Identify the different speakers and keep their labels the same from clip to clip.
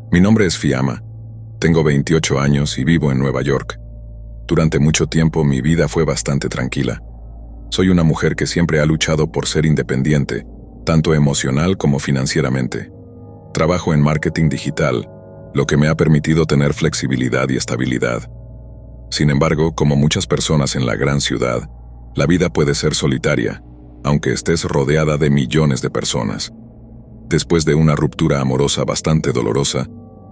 Speaker 1: Mi nombre es Fiamma. Tengo 28 años y vivo en Nueva York. Durante mucho tiempo mi vida fue bastante tranquila. Soy una mujer que siempre ha luchado por ser independiente, tanto emocional como financieramente. Trabajo en marketing digital, lo que me ha permitido tener flexibilidad y estabilidad. Sin embargo, como muchas personas en la gran ciudad, la vida puede ser solitaria, aunque estés rodeada de millones de personas. Después de una ruptura amorosa bastante dolorosa,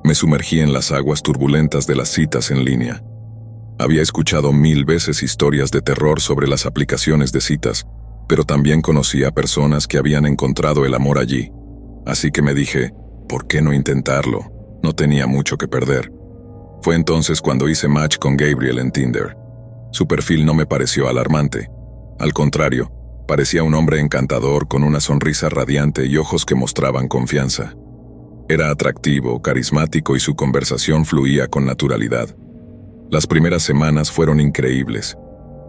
Speaker 1: me sumergí en las aguas turbulentas de las citas en línea. Había escuchado 1000 veces historias de terror sobre las aplicaciones de citas, pero también conocí a personas que habían encontrado el amor allí. Así que me dije, ¿por qué no intentarlo? No tenía mucho que perder. Fue entonces cuando hice match con Gabriel en Tinder. Su perfil no me pareció alarmante. Al contrario, parecía un hombre encantador con una sonrisa radiante y ojos que mostraban confianza. Era atractivo, carismático y su conversación fluía con naturalidad. Las primeras semanas fueron increíbles.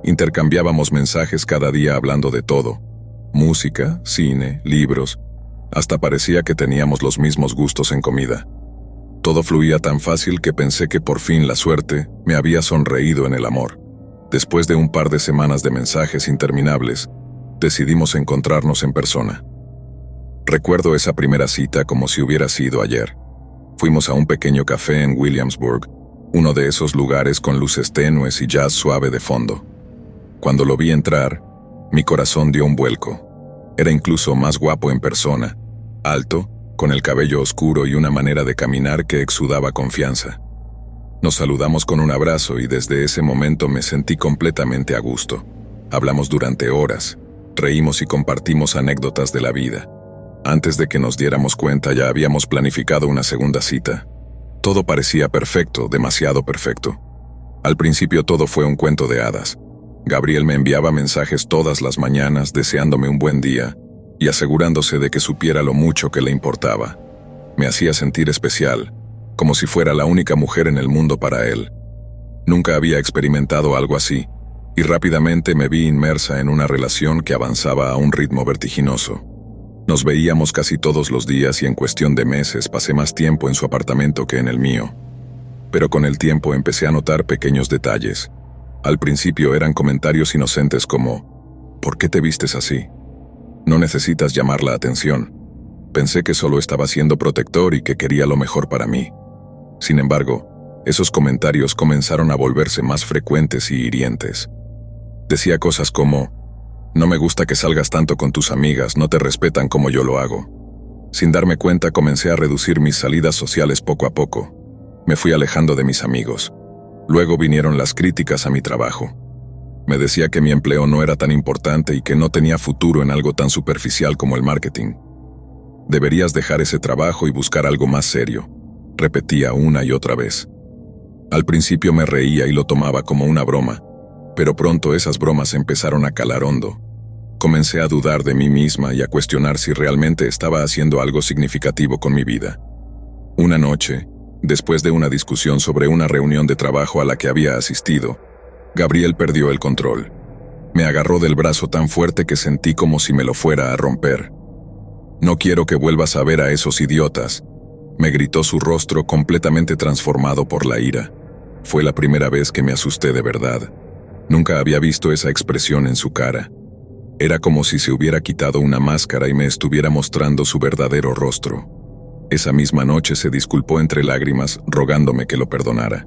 Speaker 1: Intercambiábamos mensajes cada día hablando de todo: música, cine, libros. Hasta parecía que teníamos los mismos gustos en comida. Todo fluía tan fácil que pensé que por fin la suerte me había sonreído en el amor. Después de un par de semanas de mensajes interminables, decidimos encontrarnos en persona. Recuerdo esa primera cita como si hubiera sido ayer. Fuimos a un pequeño café en Williamsburg, uno de esos lugares con luces tenues y jazz suave de fondo. Cuando lo vi entrar, mi corazón dio un vuelco. Era incluso más guapo en persona, alto, con el cabello oscuro y una manera de caminar que exudaba confianza. Nos saludamos con un abrazo y desde ese momento me sentí completamente a gusto. Hablamos durante horas, reímos y compartimos anécdotas de la vida. Antes de que nos diéramos cuenta ya habíamos planificado una segunda cita. Todo parecía perfecto, demasiado perfecto. Al principio todo fue un cuento de hadas. Gabriel me enviaba mensajes todas las mañanas deseándome un buen día y asegurándose de que supiera lo mucho que le importaba. Me hacía sentir especial, como si fuera la única mujer en el mundo para él. Nunca había experimentado algo así, y rápidamente me vi inmersa en una relación que avanzaba a un ritmo vertiginoso. Nos veíamos casi todos los días y en cuestión de meses pasé más tiempo en su apartamento que en el mío. Pero con el tiempo empecé a notar pequeños detalles. Al principio eran comentarios inocentes como: ¿por qué te vistes así? No necesitas llamar la atención. Pensé que solo estaba siendo protector y que quería lo mejor para mí. Sin embargo, esos comentarios comenzaron a volverse más frecuentes y hirientes. Decía cosas como: no me gusta que salgas tanto con tus amigas, no te respetan como yo lo hago. Sin darme cuenta comencé a reducir mis salidas sociales poco a poco. Me fui alejando de mis amigos. Luego vinieron las críticas a mi trabajo. Me decía que mi empleo no era tan importante y que no tenía futuro en algo tan superficial como el marketing. Deberías dejar ese trabajo y buscar algo más serio, repetía una y otra vez. Al principio me reía y lo tomaba como una broma, pero pronto esas bromas empezaron a calar hondo. Comencé a dudar de mí misma y a cuestionar si realmente estaba haciendo algo significativo con mi vida. Una noche, después de una discusión sobre una reunión de trabajo a la que había asistido, Gabriel perdió el control. Me agarró del brazo tan fuerte que sentí como si me lo fuera a romper. No quiero que vuelvas a ver a esos idiotas, me gritó, su rostro completamente transformado por la ira. Fue la primera vez que me asusté de verdad. Nunca había visto esa expresión en su cara. Era como si se hubiera quitado una máscara y me estuviera mostrando su verdadero rostro. Esa misma noche se disculpó entre lágrimas, rogándome que lo perdonara.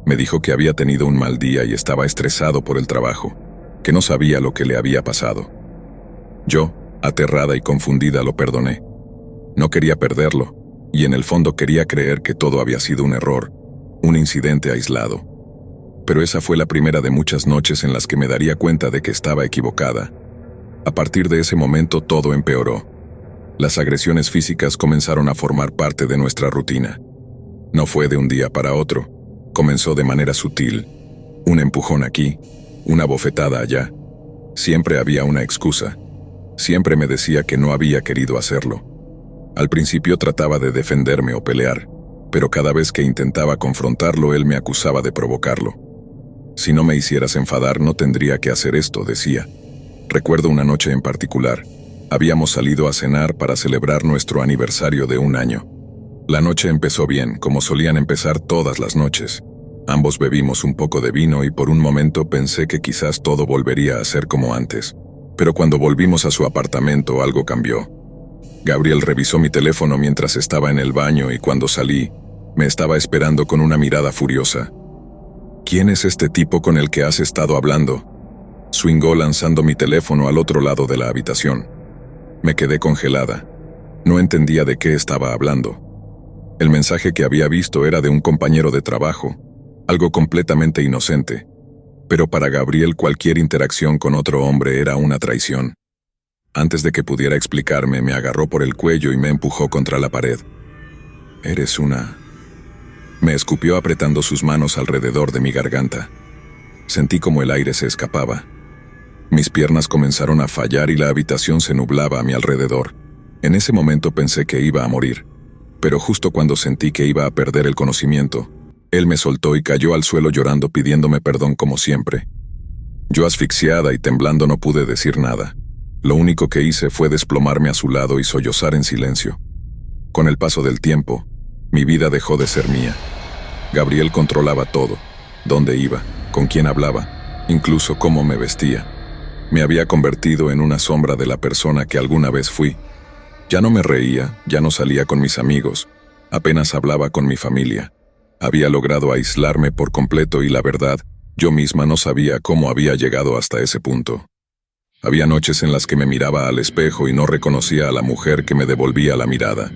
Speaker 1: Me dijo que había tenido un mal día y estaba estresado por el trabajo, que no sabía lo que le había pasado. Yo, aterrada y confundida, lo perdoné. No quería perderlo, y en el fondo quería creer que todo había sido un error, un incidente aislado. Pero esa fue la primera de muchas noches en las que me daría cuenta de que estaba equivocada. A partir de ese momento todo empeoró. Las agresiones físicas comenzaron a formar parte de nuestra rutina. No fue de un día para otro. Comenzó de manera sutil. Un empujón aquí, una bofetada allá. Siempre había una excusa. Siempre me decía que no había querido hacerlo. Al principio trataba de defenderme o pelear, pero cada vez que intentaba confrontarlo él me acusaba de provocarlo. Si no me hicieras enfadar no tendría que hacer esto, decía. Recuerdo una noche en particular. Habíamos salido a cenar para celebrar nuestro aniversario de 1 año. La noche empezó bien, como solían empezar todas las noches. Ambos bebimos un poco de vino y por un momento pensé que quizás todo volvería a ser como antes. Pero cuando volvimos a su apartamento, algo cambió. Gabriel revisó mi teléfono mientras estaba en el baño y cuando salí, me estaba esperando con una mirada furiosa. ¿Quién es este tipo con el que has estado hablando? Swingó lanzando mi teléfono al otro lado de la habitación. Me quedé congelada. No entendía de qué estaba hablando. El mensaje que había visto era de un compañero de trabajo, algo completamente inocente. Pero para Gabriel cualquier interacción con otro hombre era una traición. Antes de que pudiera explicarme, me agarró por el cuello y me empujó contra la pared. «Eres una...». Me escupió apretando sus manos alrededor de mi garganta. Sentí como el aire se escapaba. Mis piernas comenzaron a fallar y la habitación se nublaba a mi alrededor. En ese momento pensé que iba a morir. Pero justo cuando sentí que iba a perder el conocimiento, él me soltó y cayó al suelo llorando pidiéndome perdón como siempre. Yo asfixiada y temblando no pude decir nada. Lo único que hice fue desplomarme a su lado y sollozar en silencio. Con el paso del tiempo, mi vida dejó de ser mía. Gabriel controlaba todo, dónde iba, con quién hablaba, incluso cómo me vestía. Me había convertido en una sombra de la persona que alguna vez fui. Ya no me reía, ya no salía con mis amigos, apenas hablaba con mi familia. Había logrado aislarme por completo y la verdad, yo misma no sabía cómo había llegado hasta ese punto. Había noches en las que me miraba al espejo y no reconocía a la mujer que me devolvía la mirada.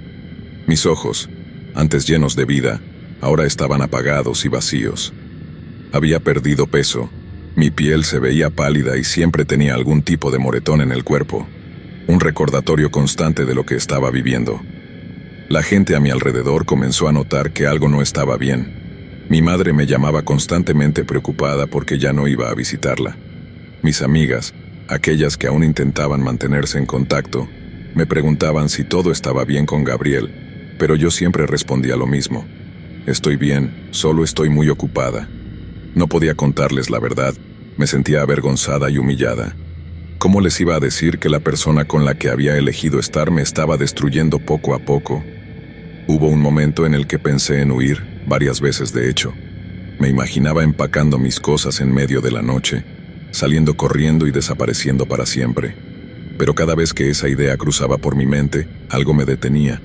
Speaker 1: Mis ojos, antes llenos de vida, ahora estaban apagados y vacíos. Había perdido peso, mi piel se veía pálida y siempre tenía algún tipo de moretón en el cuerpo. Un recordatorio constante de lo que estaba viviendo. La gente a mi alrededor comenzó a notar que algo no estaba bien. Mi madre me llamaba constantemente preocupada porque ya no iba a visitarla. Mis amigas, aquellas que aún intentaban mantenerse en contacto, me preguntaban si todo estaba bien con Gabriel, pero yo siempre respondía lo mismo. Estoy bien, solo estoy muy ocupada. No podía contarles la verdad, me sentía avergonzada y humillada. ¿Cómo les iba a decir que la persona con la que había elegido estar me estaba destruyendo poco a poco? Hubo un momento en el que pensé en huir, varias veces de hecho. Me imaginaba empacando mis cosas en medio de la noche, saliendo corriendo y desapareciendo para siempre. Pero cada vez que esa idea cruzaba por mi mente, algo me detenía.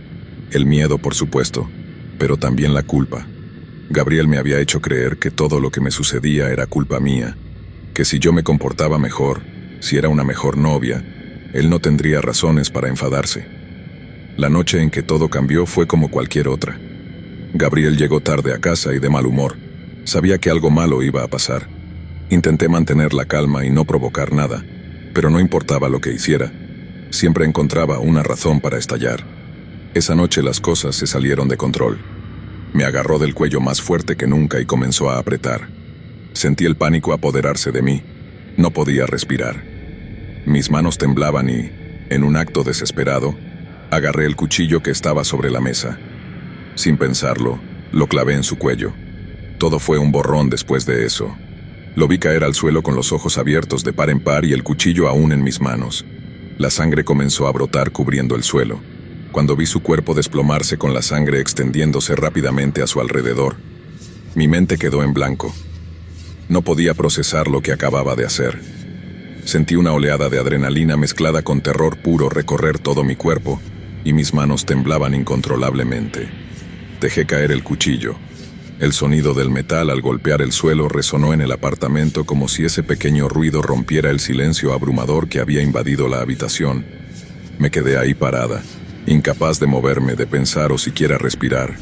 Speaker 1: El miedo, por supuesto, pero también la culpa. Gabriel me había hecho creer que todo lo que me sucedía era culpa mía, que si yo me comportaba mejor, si era una mejor novia, él no tendría razones para enfadarse. La noche en que todo cambió fue como cualquier otra. Gabriel llegó tarde a casa y de mal humor. Sabía que algo malo iba a pasar. Intenté mantener la calma y no provocar nada, pero no importaba lo que hiciera. Siempre encontraba una razón para estallar. Esa noche las cosas se salieron de control. Me agarró del cuello más fuerte que nunca y comenzó a apretar. Sentí el pánico apoderarse de mí. No podía respirar. Mis manos temblaban y, en un acto desesperado, agarré el cuchillo que estaba sobre la mesa. Sin pensarlo, lo clavé en su cuello. Todo fue un borrón después de eso. Lo vi caer al suelo con los ojos abiertos de par en par y el cuchillo aún en mis manos. La sangre comenzó a brotar cubriendo el suelo. Cuando vi su cuerpo desplomarse con la sangre extendiéndose rápidamente a su alrededor, mi mente quedó en blanco. No podía procesar lo que acababa de hacer. Sentí una oleada de adrenalina mezclada con terror puro recorrer todo mi cuerpo y mis manos temblaban incontrolablemente. Dejé caer el cuchillo. El sonido del metal al golpear el suelo resonó en el apartamento como si ese pequeño ruido rompiera el silencio abrumador que había invadido la habitación. Me quedé ahí parada, incapaz de moverme, de pensar o siquiera respirar.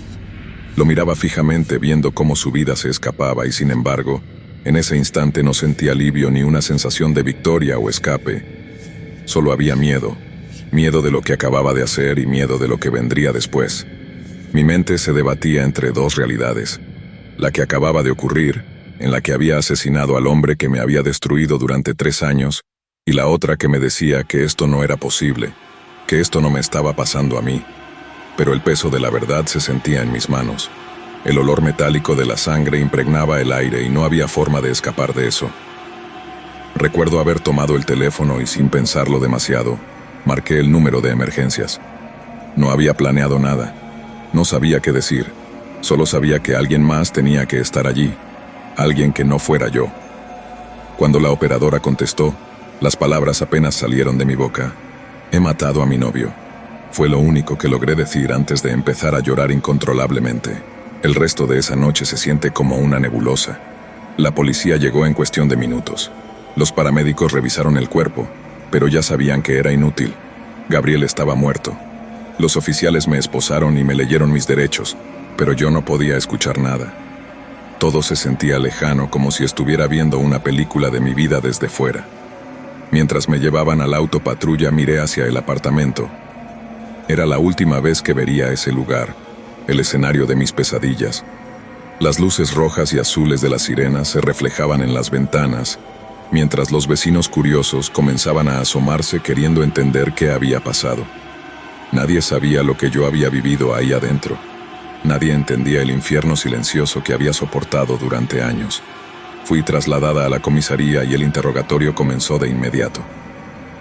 Speaker 1: Lo miraba fijamente viendo cómo su vida se escapaba y sin embargo, en ese instante no sentí alivio ni una sensación de victoria o escape. Solo había miedo. Miedo de lo que acababa de hacer y miedo de lo que vendría después. Mi mente se debatía entre dos realidades. La que acababa de ocurrir, en la que había asesinado al hombre que me había destruido durante 3 años, y la otra que me decía que esto no era posible, que esto no me estaba pasando a mí. Pero el peso de la verdad se sentía en mis manos. El olor metálico de la sangre impregnaba el aire y no había forma de escapar de eso. Recuerdo haber tomado el teléfono y sin pensarlo demasiado, marqué el número de emergencias. No había planeado nada. No sabía qué decir, solo sabía que alguien más tenía que estar allí, alguien que no fuera yo. Cuando la operadora contestó, las palabras apenas salieron de mi boca. He matado a mi novio. Fue lo único que logré decir antes de empezar a llorar incontrolablemente. El resto de esa noche se siente como una nebulosa. La policía llegó en cuestión de minutos. Los paramédicos revisaron el cuerpo, pero ya sabían que era inútil. Gabriel estaba muerto. Los oficiales me esposaron y me leyeron mis derechos, pero yo no podía escuchar nada. Todo se sentía lejano, como si estuviera viendo una película de mi vida desde fuera. Mientras me llevaban al auto patrulla, miré hacia el apartamento. Era la última vez que vería ese lugar, el escenario de mis pesadillas. Las luces rojas y azules de las sirenas se reflejaban en las ventanas, mientras los vecinos curiosos comenzaban a asomarse queriendo entender qué había pasado. Nadie sabía lo que yo había vivido ahí adentro. Nadie entendía el infierno silencioso que había soportado durante años. Fui trasladada a la comisaría y el interrogatorio comenzó de inmediato.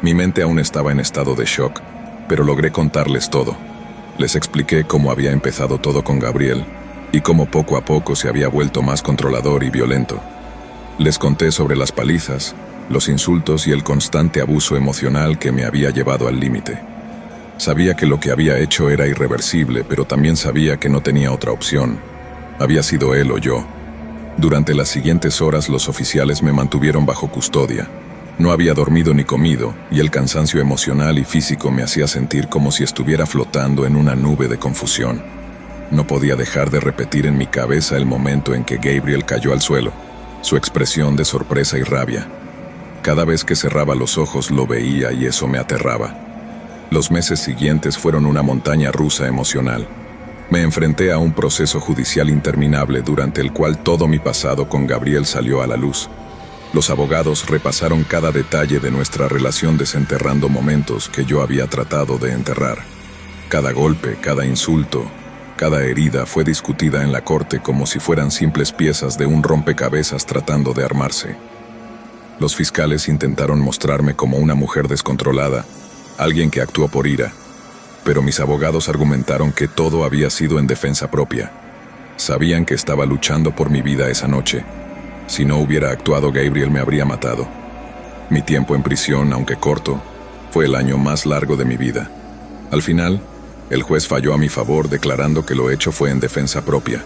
Speaker 1: Mi mente aún estaba en estado de shock, pero logré contarles todo. Les expliqué cómo había empezado todo con Gabriel y cómo poco a poco se había vuelto más controlador y violento. Les conté sobre las palizas, los insultos y el constante abuso emocional que me había llevado al límite. Sabía que lo que había hecho era irreversible, pero también sabía que no tenía otra opción. Había sido él o yo. Durante las siguientes horas los oficiales me mantuvieron bajo custodia. No había dormido ni comido, y el cansancio emocional y físico me hacía sentir como si estuviera flotando en una nube de confusión. No podía dejar de repetir en mi cabeza el momento en que Gabriel cayó al suelo, su expresión de sorpresa y rabia. Cada vez que cerraba los ojos lo veía y eso me aterraba. Los meses siguientes fueron una montaña rusa emocional. Me enfrenté a un proceso judicial interminable durante el cual todo mi pasado con Gabriel salió a la luz. Los abogados repasaron cada detalle de nuestra relación desenterrando momentos que yo había tratado de enterrar. Cada golpe, cada insulto, cada herida fue discutida en la corte como si fueran simples piezas de un rompecabezas tratando de armarse. Los fiscales intentaron mostrarme como una mujer descontrolada, alguien que actuó por ira, pero mis abogados argumentaron que todo había sido en defensa propia. Sabían que estaba luchando por mi vida esa noche. Si no hubiera actuado, Gabriel me habría matado. Mi tiempo en prisión, aunque corto, fue el año más largo de mi vida. Al final, el juez falló a mi favor declarando que lo hecho fue en defensa propia.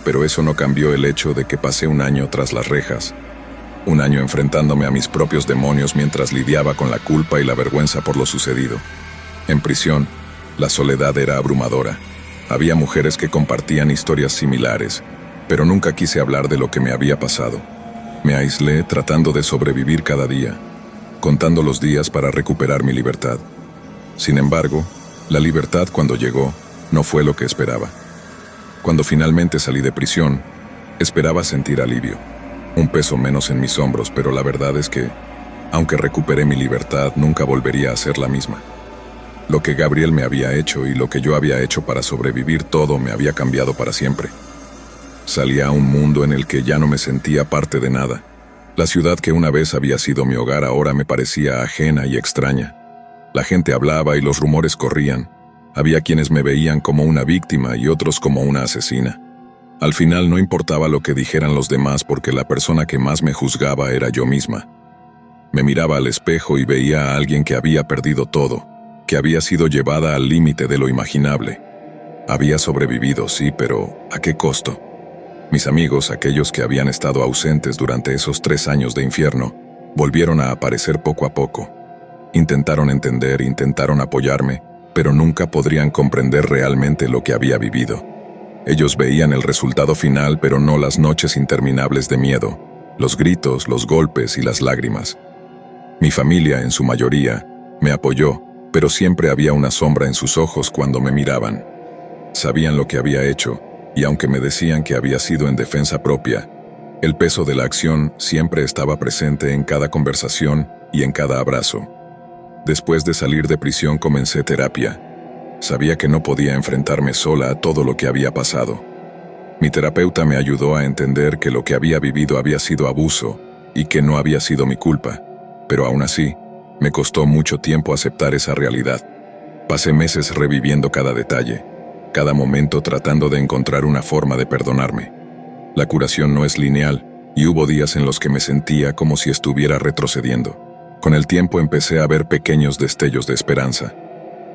Speaker 1: Pero eso no cambió el hecho de que pasé un año tras las rejas. Un año enfrentándome a mis propios demonios mientras lidiaba con la culpa y la vergüenza por lo sucedido. En prisión, la soledad era abrumadora. Había mujeres que compartían historias similares, pero nunca quise hablar de lo que me había pasado. Me aislé tratando de sobrevivir cada día, contando los días para recuperar mi libertad. Sin embargo, la libertad cuando llegó no fue lo que esperaba. Cuando finalmente salí de prisión, esperaba sentir alivio, un peso menos en mis hombros, pero la verdad es que, aunque recuperé mi libertad, nunca volvería a ser la misma. Lo que Gabriel me había hecho y lo que yo había hecho para sobrevivir, todo me había cambiado para siempre. Salía a un mundo en el que ya no me sentía parte de nada. La ciudad que una vez había sido mi hogar ahora me parecía ajena y extraña. La gente hablaba y los rumores corrían. Había quienes me veían como una víctima y otros como una asesina. Al final no importaba lo que dijeran los demás porque la persona que más me juzgaba era yo misma. Me miraba al espejo y veía a alguien que había perdido todo, que había sido llevada al límite de lo imaginable. Había sobrevivido, sí, pero ¿a qué costo? Mis amigos, aquellos que habían estado ausentes durante esos 3 años de infierno, volvieron a aparecer poco a poco. Intentaron entender, intentaron apoyarme, pero nunca podrían comprender realmente lo que había vivido. Ellos veían el resultado final, pero no las noches interminables de miedo, los gritos, los golpes y las lágrimas. Mi familia, en su mayoría, me apoyó, pero siempre había una sombra en sus ojos cuando me miraban. Sabían lo que había hecho, y aunque me decían que había sido en defensa propia, el peso de la acción siempre estaba presente en cada conversación y en cada abrazo. Después de salir de prisión comencé terapia. Sabía que no podía enfrentarme sola a todo lo que había pasado. Mi terapeuta me ayudó a entender que lo que había vivido había sido abuso y que no había sido mi culpa, pero aún así, me costó mucho tiempo aceptar esa realidad. Pasé meses reviviendo cada detalle, cada momento tratando de encontrar una forma de perdonarme. La curación no es lineal, y hubo días en los que me sentía como si estuviera retrocediendo. Con el tiempo empecé a ver pequeños destellos de esperanza.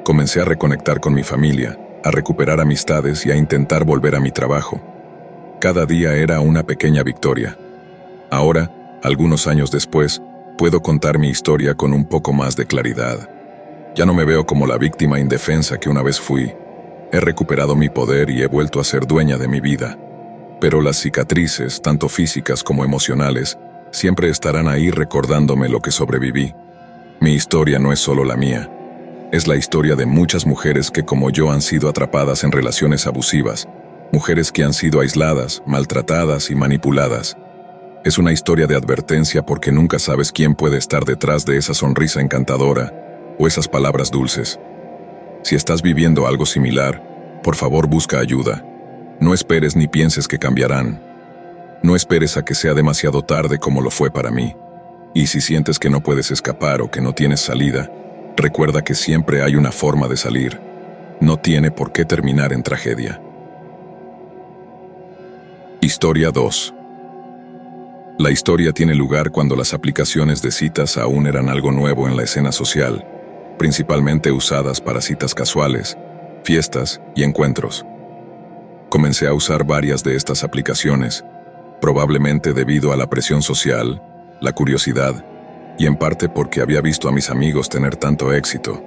Speaker 1: Comencé a reconectar con mi familia, a recuperar amistades y a intentar volver a mi trabajo. Cada día era una pequeña victoria. Ahora, algunos años después, puedo contar mi historia con un poco más de claridad. Ya no me veo como la víctima indefensa que una vez fui. He recuperado mi poder y he vuelto a ser dueña de mi vida. Pero las cicatrices, tanto físicas como emocionales, siempre estarán ahí recordándome lo que sobreviví. Mi historia no es solo la mía. Es la historia de muchas mujeres que como yo han sido atrapadas en relaciones abusivas, mujeres que han sido aisladas, maltratadas y manipuladas. Es una historia de advertencia porque nunca sabes quién puede estar detrás de esa sonrisa encantadora o esas palabras dulces. Si estás viviendo algo similar, por favor busca ayuda. No esperes ni pienses que cambiarán. No esperes a que sea demasiado tarde como lo fue para mí. Y si sientes que no puedes escapar o que no tienes salida, recuerda que siempre hay una forma de salir. No tiene por qué terminar en tragedia. Historia 2. La historia tiene lugar cuando las aplicaciones de citas aún eran algo nuevo en la escena social, principalmente usadas para citas casuales, fiestas y encuentros. Comencé a usar varias de estas aplicaciones, probablemente debido a la presión social, la curiosidad, y en parte porque había visto a mis amigos tener tanto éxito.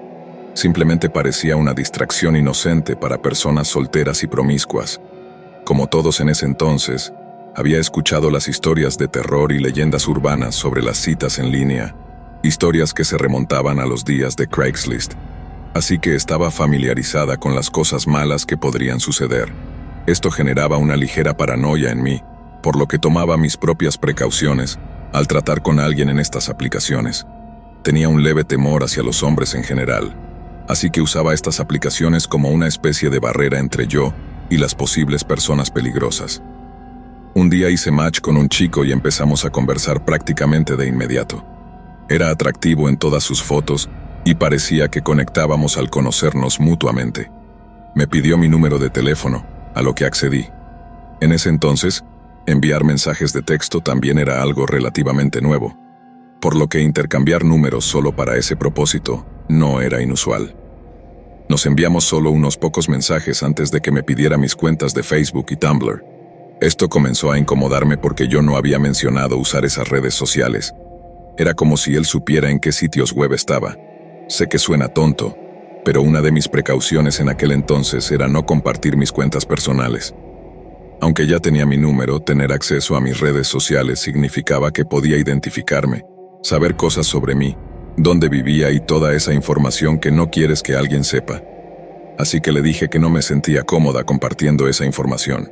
Speaker 1: Simplemente parecía una distracción inocente para personas solteras y promiscuas. Como todos en ese entonces, había escuchado las historias de terror y leyendas urbanas sobre las citas en línea, historias que se remontaban a los días de Craigslist. Así que estaba familiarizada con las cosas malas que podrían suceder. Esto generaba una ligera paranoia en mí, por lo que tomaba mis propias precauciones al tratar con alguien en estas aplicaciones. Tenía un leve temor hacia los hombres en general, así que usaba estas aplicaciones como una especie de barrera entre yo y las posibles personas peligrosas. Un día hice match con un chico y empezamos a conversar prácticamente de inmediato. Era atractivo en todas sus fotos y parecía que conectábamos al conocernos mutuamente. Me pidió mi número de teléfono, a lo que accedí. En ese entonces, enviar mensajes de texto también era algo relativamente nuevo, por lo que intercambiar números solo para ese propósito no era inusual. Nos enviamos solo unos pocos mensajes antes de que me pidiera mis cuentas de Facebook y Tumblr. Esto comenzó a incomodarme porque yo no había mencionado usar esas redes sociales. Era como si él supiera en qué sitios web estaba. Sé que suena tonto, pero una de mis precauciones en aquel entonces era no compartir mis cuentas personales. Aunque ya tenía mi número, tener acceso a mis redes sociales significaba que podía identificarme, saber cosas sobre mí, dónde vivía y toda esa información que no quieres que alguien sepa. Así que le dije que no me sentía cómoda compartiendo esa información.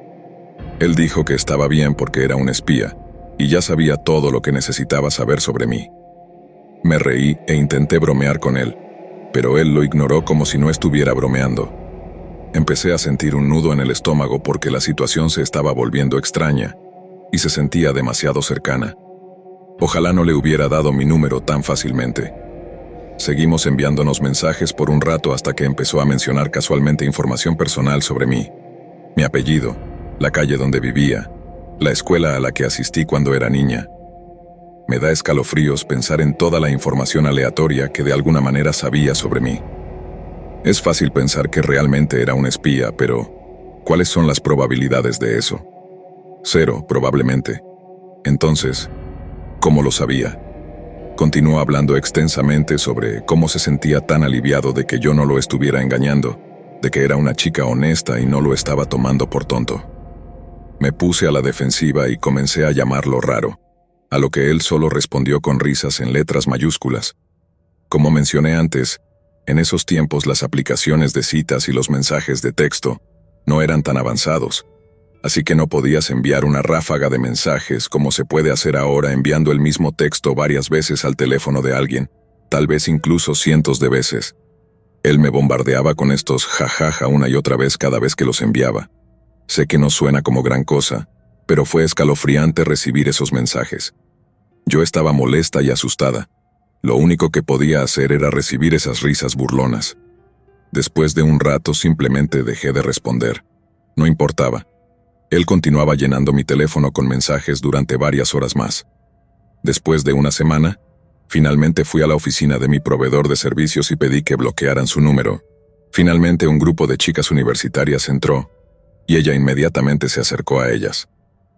Speaker 1: Él dijo que estaba bien porque era un espía, y ya sabía todo lo que necesitaba saber sobre mí. Me reí e intenté bromear con él, pero él lo ignoró como si no estuviera bromeando. Empecé a sentir un nudo en el estómago porque la situación se estaba volviendo extraña, y se sentía demasiado cercana. Ojalá no le hubiera dado mi número tan fácilmente. Seguimos enviándonos mensajes por un rato hasta que empezó a mencionar casualmente información personal sobre mí. Mi apellido, la calle donde vivía, la escuela a la que asistí cuando era niña. Me da escalofríos pensar en toda la información aleatoria que de alguna manera sabía sobre mí. Es fácil pensar que realmente era un espía, pero ¿cuáles son las probabilidades de eso? 0, probablemente. Entonces, ¿cómo lo sabía? Continuó hablando extensamente sobre cómo se sentía tan aliviado de que yo no lo estuviera engañando, de que era una chica honesta y no lo estaba tomando por tonto. Me puse a la defensiva y comencé a llamarlo raro, a lo que él solo respondió con risas en letras mayúsculas. Como mencioné antes, en esos tiempos las aplicaciones de citas y los mensajes de texto no eran tan avanzados, así que no podías enviar una ráfaga de mensajes como se puede hacer ahora enviando el mismo texto varias veces al teléfono de alguien, tal vez incluso cientos de veces. Él me bombardeaba con estos jajaja una y otra vez cada vez que los enviaba. Sé que no suena como gran cosa, pero fue escalofriante recibir esos mensajes. Yo estaba molesta y asustada. Lo único que podía hacer era recibir esas risas burlonas. Después de un rato simplemente dejé de responder. No importaba. Él continuaba llenando mi teléfono con mensajes durante varias horas más. Después de una semana, finalmente fui a la oficina de mi proveedor de servicios y pedí que bloquearan su número. Finalmente un grupo de chicas universitarias entró, y ella inmediatamente se acercó a ellas.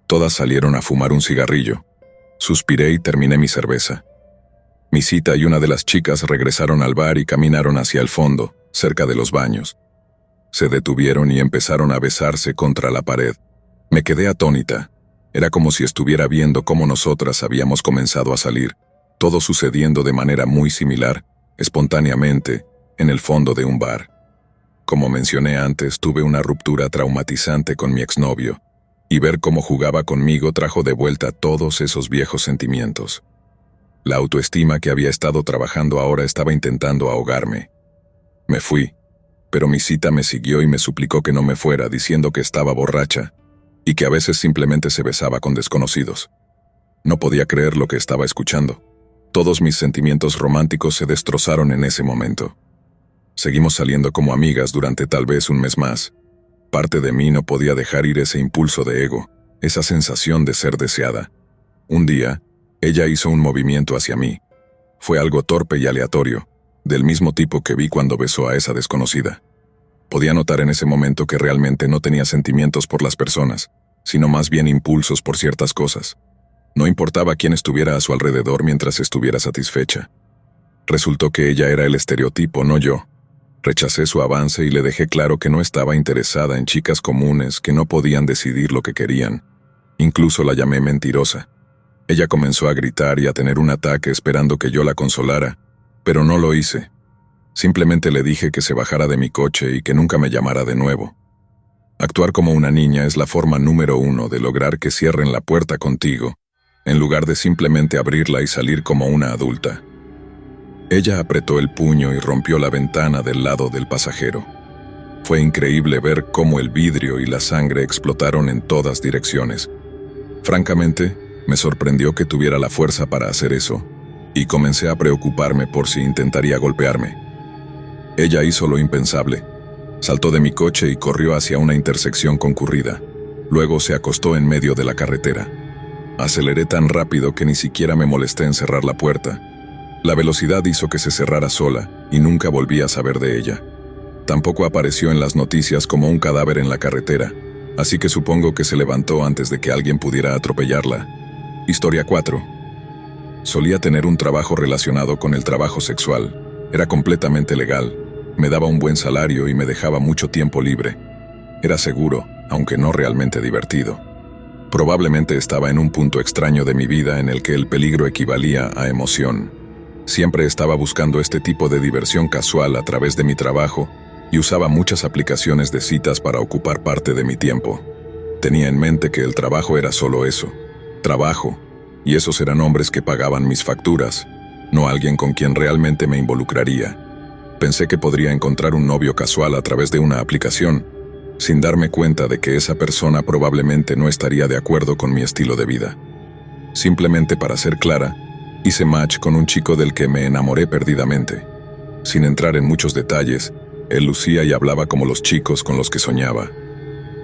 Speaker 1: Todas salieron a fumar un cigarrillo. Suspiré y terminé mi cerveza. Mi cita y una de las chicas regresaron al bar y caminaron hacia el fondo, cerca de los baños. Se detuvieron y empezaron a besarse contra la pared. Me quedé atónita. Era como si estuviera viendo cómo nosotras habíamos comenzado a salir, todo sucediendo de manera muy similar, espontáneamente, en el fondo de un bar. Como mencioné antes, tuve una ruptura traumatizante con mi exnovio, y ver cómo jugaba conmigo trajo de vuelta todos esos viejos sentimientos. La autoestima que había estado trabajando ahora estaba intentando ahogarme. Me fui, pero mi cita me siguió y me suplicó que no me fuera, diciendo que estaba borracha, y que a veces simplemente se besaba con desconocidos. No podía creer lo que estaba escuchando. Todos mis sentimientos románticos se destrozaron en ese momento. Seguimos saliendo como amigas durante tal vez un mes más. Parte de mí no podía dejar ir ese impulso de ego, esa sensación de ser deseada. Un día, ella hizo un movimiento hacia mí. Fue algo torpe y aleatorio, del mismo tipo que vi cuando besó a esa desconocida. Podía notar en ese momento que realmente no tenía sentimientos por las personas, sino más bien impulsos por ciertas cosas. No importaba quién estuviera a su alrededor mientras estuviera satisfecha. Resultó que ella era el estereotipo, no yo. Rechacé su avance y le dejé claro que no estaba interesada en chicas comunes que no podían decidir lo que querían. Incluso la llamé mentirosa. Ella comenzó a gritar y a tener un ataque esperando que yo la consolara, pero no lo hice. Simplemente le dije que se bajara de mi coche y que nunca me llamara de nuevo. Actuar como una niña es la forma número 1 de lograr que cierren la puerta contigo, en lugar de simplemente abrirla y salir como una adulta. Ella apretó el puño y rompió la ventana del lado del pasajero. Fue increíble ver cómo el vidrio y la sangre explotaron en todas direcciones. Francamente, me sorprendió que tuviera la fuerza para hacer eso, y comencé a preocuparme por si intentaría golpearme. Ella hizo lo impensable. Saltó de mi coche y corrió hacia una intersección concurrida. Luego se acostó en medio de la carretera. Aceleré tan rápido que ni siquiera me molesté en cerrar la puerta. La velocidad hizo que se cerrara sola y nunca volví a saber de ella. Tampoco apareció en las noticias como un cadáver en la carretera, así que supongo que se levantó antes de que alguien pudiera atropellarla. Historia 4. Solía tener un trabajo relacionado con el trabajo sexual. Era completamente legal. Me daba un buen salario y me dejaba mucho tiempo libre. Era seguro, aunque no realmente divertido. Probablemente estaba en un punto extraño de mi vida en el que el peligro equivalía a emoción. Siempre estaba buscando este tipo de diversión casual a través de mi trabajo y usaba muchas aplicaciones de citas para ocupar parte de mi tiempo. Tenía en mente que el trabajo era solo eso, trabajo, y esos eran hombres que pagaban mis facturas, no alguien con quien realmente me involucraría. Pensé que podría encontrar un novio casual a través de una aplicación, sin darme cuenta de que esa persona probablemente no estaría de acuerdo con mi estilo de vida. Simplemente para ser clara, hice match con un chico del que me enamoré perdidamente. Sin entrar en muchos detalles, él lucía y hablaba como los chicos con los que soñaba.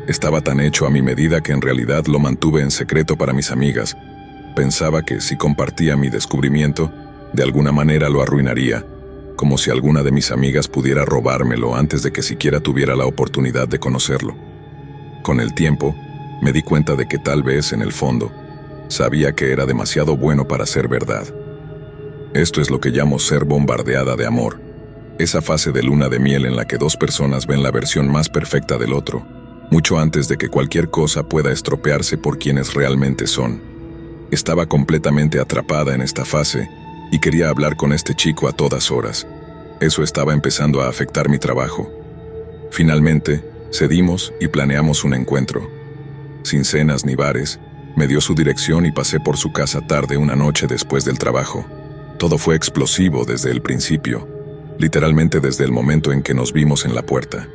Speaker 1: Estaba tan hecho a mi medida que en realidad lo mantuve en secreto para mis amigas. Pensaba que si compartía mi descubrimiento, de alguna manera lo arruinaría, como si alguna de mis amigas pudiera robármelo antes de que siquiera tuviera la oportunidad de conocerlo. Con el tiempo, me di cuenta de que tal vez, en el fondo, sabía que era demasiado bueno para ser verdad. Esto es lo que llamo ser bombardeada de amor. Esa fase de luna de miel en la que dos personas ven la versión más perfecta del otro, mucho antes de que cualquier cosa pueda estropearse por quienes realmente son. Estaba completamente atrapada en esta fase y quería hablar con este chico a todas horas. Eso estaba empezando a afectar mi trabajo. Finalmente, cedimos y planeamos un encuentro. Sin cenas ni bares, me dio su dirección y pasé por su casa tarde una noche después del trabajo. Todo fue explosivo desde el principio, literalmente desde el momento en que nos vimos en la puerta.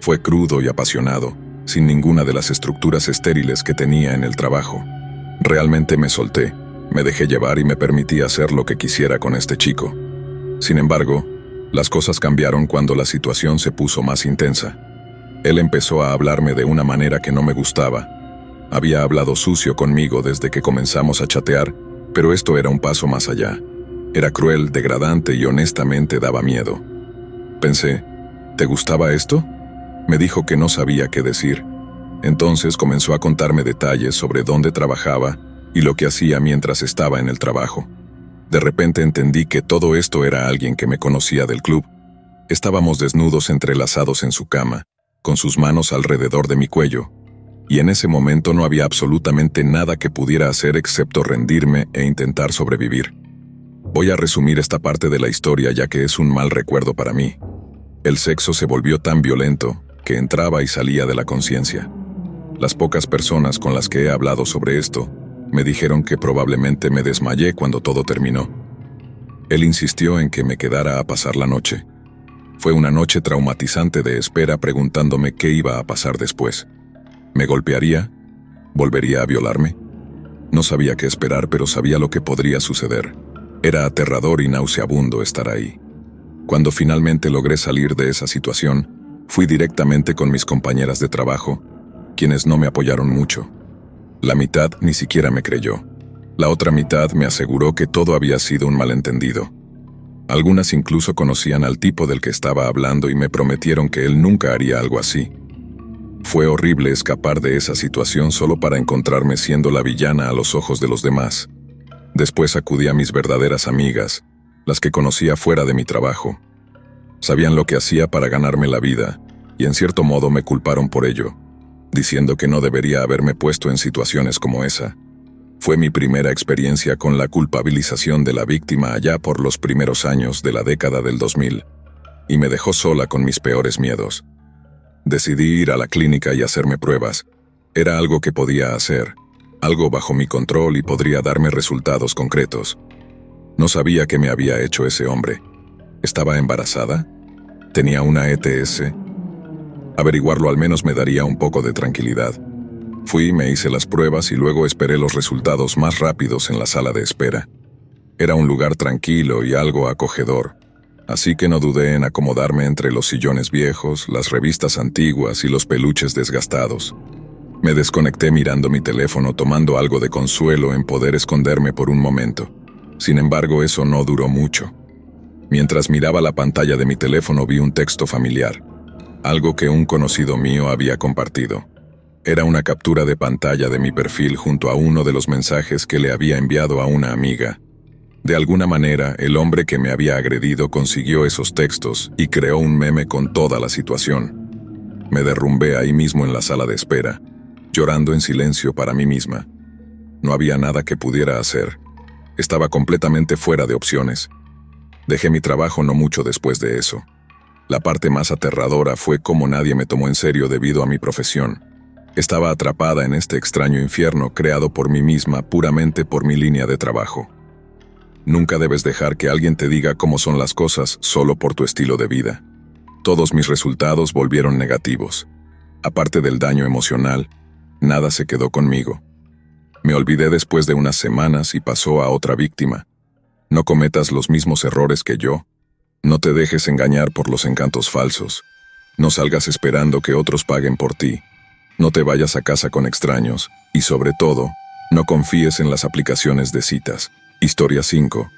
Speaker 1: Fue crudo y apasionado, sin ninguna de las estructuras estériles que tenía en el trabajo. Realmente me solté, me dejé llevar y me permití hacer lo que quisiera con este chico. Sin embargo, Las cosas cambiaron cuando la situación se puso más intensa. Él empezó a hablarme de una manera que no me gustaba. Había hablado sucio conmigo desde que comenzamos a chatear, pero esto era un paso más allá. Era cruel, degradante y honestamente daba miedo. Pensé, ¿te gustaba esto? Me dijo que no sabía qué decir. Entonces comenzó a contarme detalles sobre dónde trabajaba y lo que hacía mientras estaba en el trabajo. De repente entendí que todo esto era alguien que me conocía del club. Estábamos desnudos entrelazados en su cama, con sus manos alrededor de mi cuello, y en ese momento no había absolutamente nada que pudiera hacer excepto rendirme e intentar sobrevivir. Voy a resumir esta parte de la historia ya que es un mal recuerdo para mí. El sexo se volvió tan violento que entraba y salía de la conciencia. Las pocas personas con las que he hablado sobre esto me dijeron que probablemente me desmayé cuando todo terminó. Él insistió en que me quedara a pasar la noche. Fue una noche traumatizante de espera preguntándome qué iba a pasar después. ¿Me golpearía? ¿Volvería a violarme? No sabía qué esperar, pero sabía lo que podría suceder. Era aterrador y nauseabundo estar ahí. Cuando finalmente logré salir de esa situación, fui directamente con mis compañeras de trabajo, quienes no me apoyaron mucho. La mitad ni siquiera me creyó. La otra mitad me aseguró que todo había sido un malentendido. Algunas incluso conocían al tipo del que estaba hablando y me prometieron que él nunca haría algo así. Fue horrible escapar de esa situación solo para encontrarme siendo la villana a los ojos de los demás. Después acudí a mis verdaderas amigas, las que conocía fuera de mi trabajo. Sabían lo que hacía para ganarme la vida, y en cierto modo me culparon por ello, diciendo que no debería haberme puesto en situaciones como esa. Fue mi primera experiencia con la culpabilización de la víctima allá por los primeros años de la década del 2000, y me dejó sola con mis peores miedos. Decidí ir a la clínica y hacerme pruebas. Era algo que podía hacer, algo bajo mi control y podría darme resultados concretos. No sabía qué me había hecho ese hombre. ¿Estaba embarazada? ¿Tenía una ETS? Averiguarlo al menos me daría un poco de tranquilidad. Fui, me hice las pruebas y luego esperé los resultados más rápidos en la sala de espera. Era un lugar tranquilo y algo acogedor, así que no dudé en acomodarme entre los sillones viejos, las revistas antiguas y los peluches desgastados. Me desconecté mirando mi teléfono, tomando algo de consuelo en poder esconderme por un momento. Sin embargo, eso no duró mucho. Mientras miraba la pantalla de mi teléfono vi un texto familiar, algo que un conocido mío había compartido. Era una captura de pantalla de mi perfil junto a uno de los mensajes que le había enviado a una amiga. De alguna manera, el hombre que me había agredido consiguió esos textos y creó un meme con toda la situación. Me derrumbé ahí mismo en la sala de espera, llorando en silencio para mí misma. No había nada que pudiera hacer. Estaba completamente fuera de opciones. Dejé mi trabajo no mucho después de eso. La parte más aterradora fue cómo nadie me tomó en serio debido a mi profesión. Estaba atrapada en este extraño infierno creado por mí misma puramente por mi línea de trabajo. Nunca debes dejar que alguien te diga cómo son las cosas solo por tu estilo de vida. Todos mis resultados volvieron negativos. Aparte del daño emocional, nada se quedó conmigo. Me olvidé después de unas semanas y pasó a otra víctima. No cometas los mismos errores que yo. No te dejes engañar por los encantos falsos. No salgas esperando que otros paguen por ti. No te vayas a casa con extraños. Y sobre todo, no confíes en las aplicaciones de citas. Historia 5.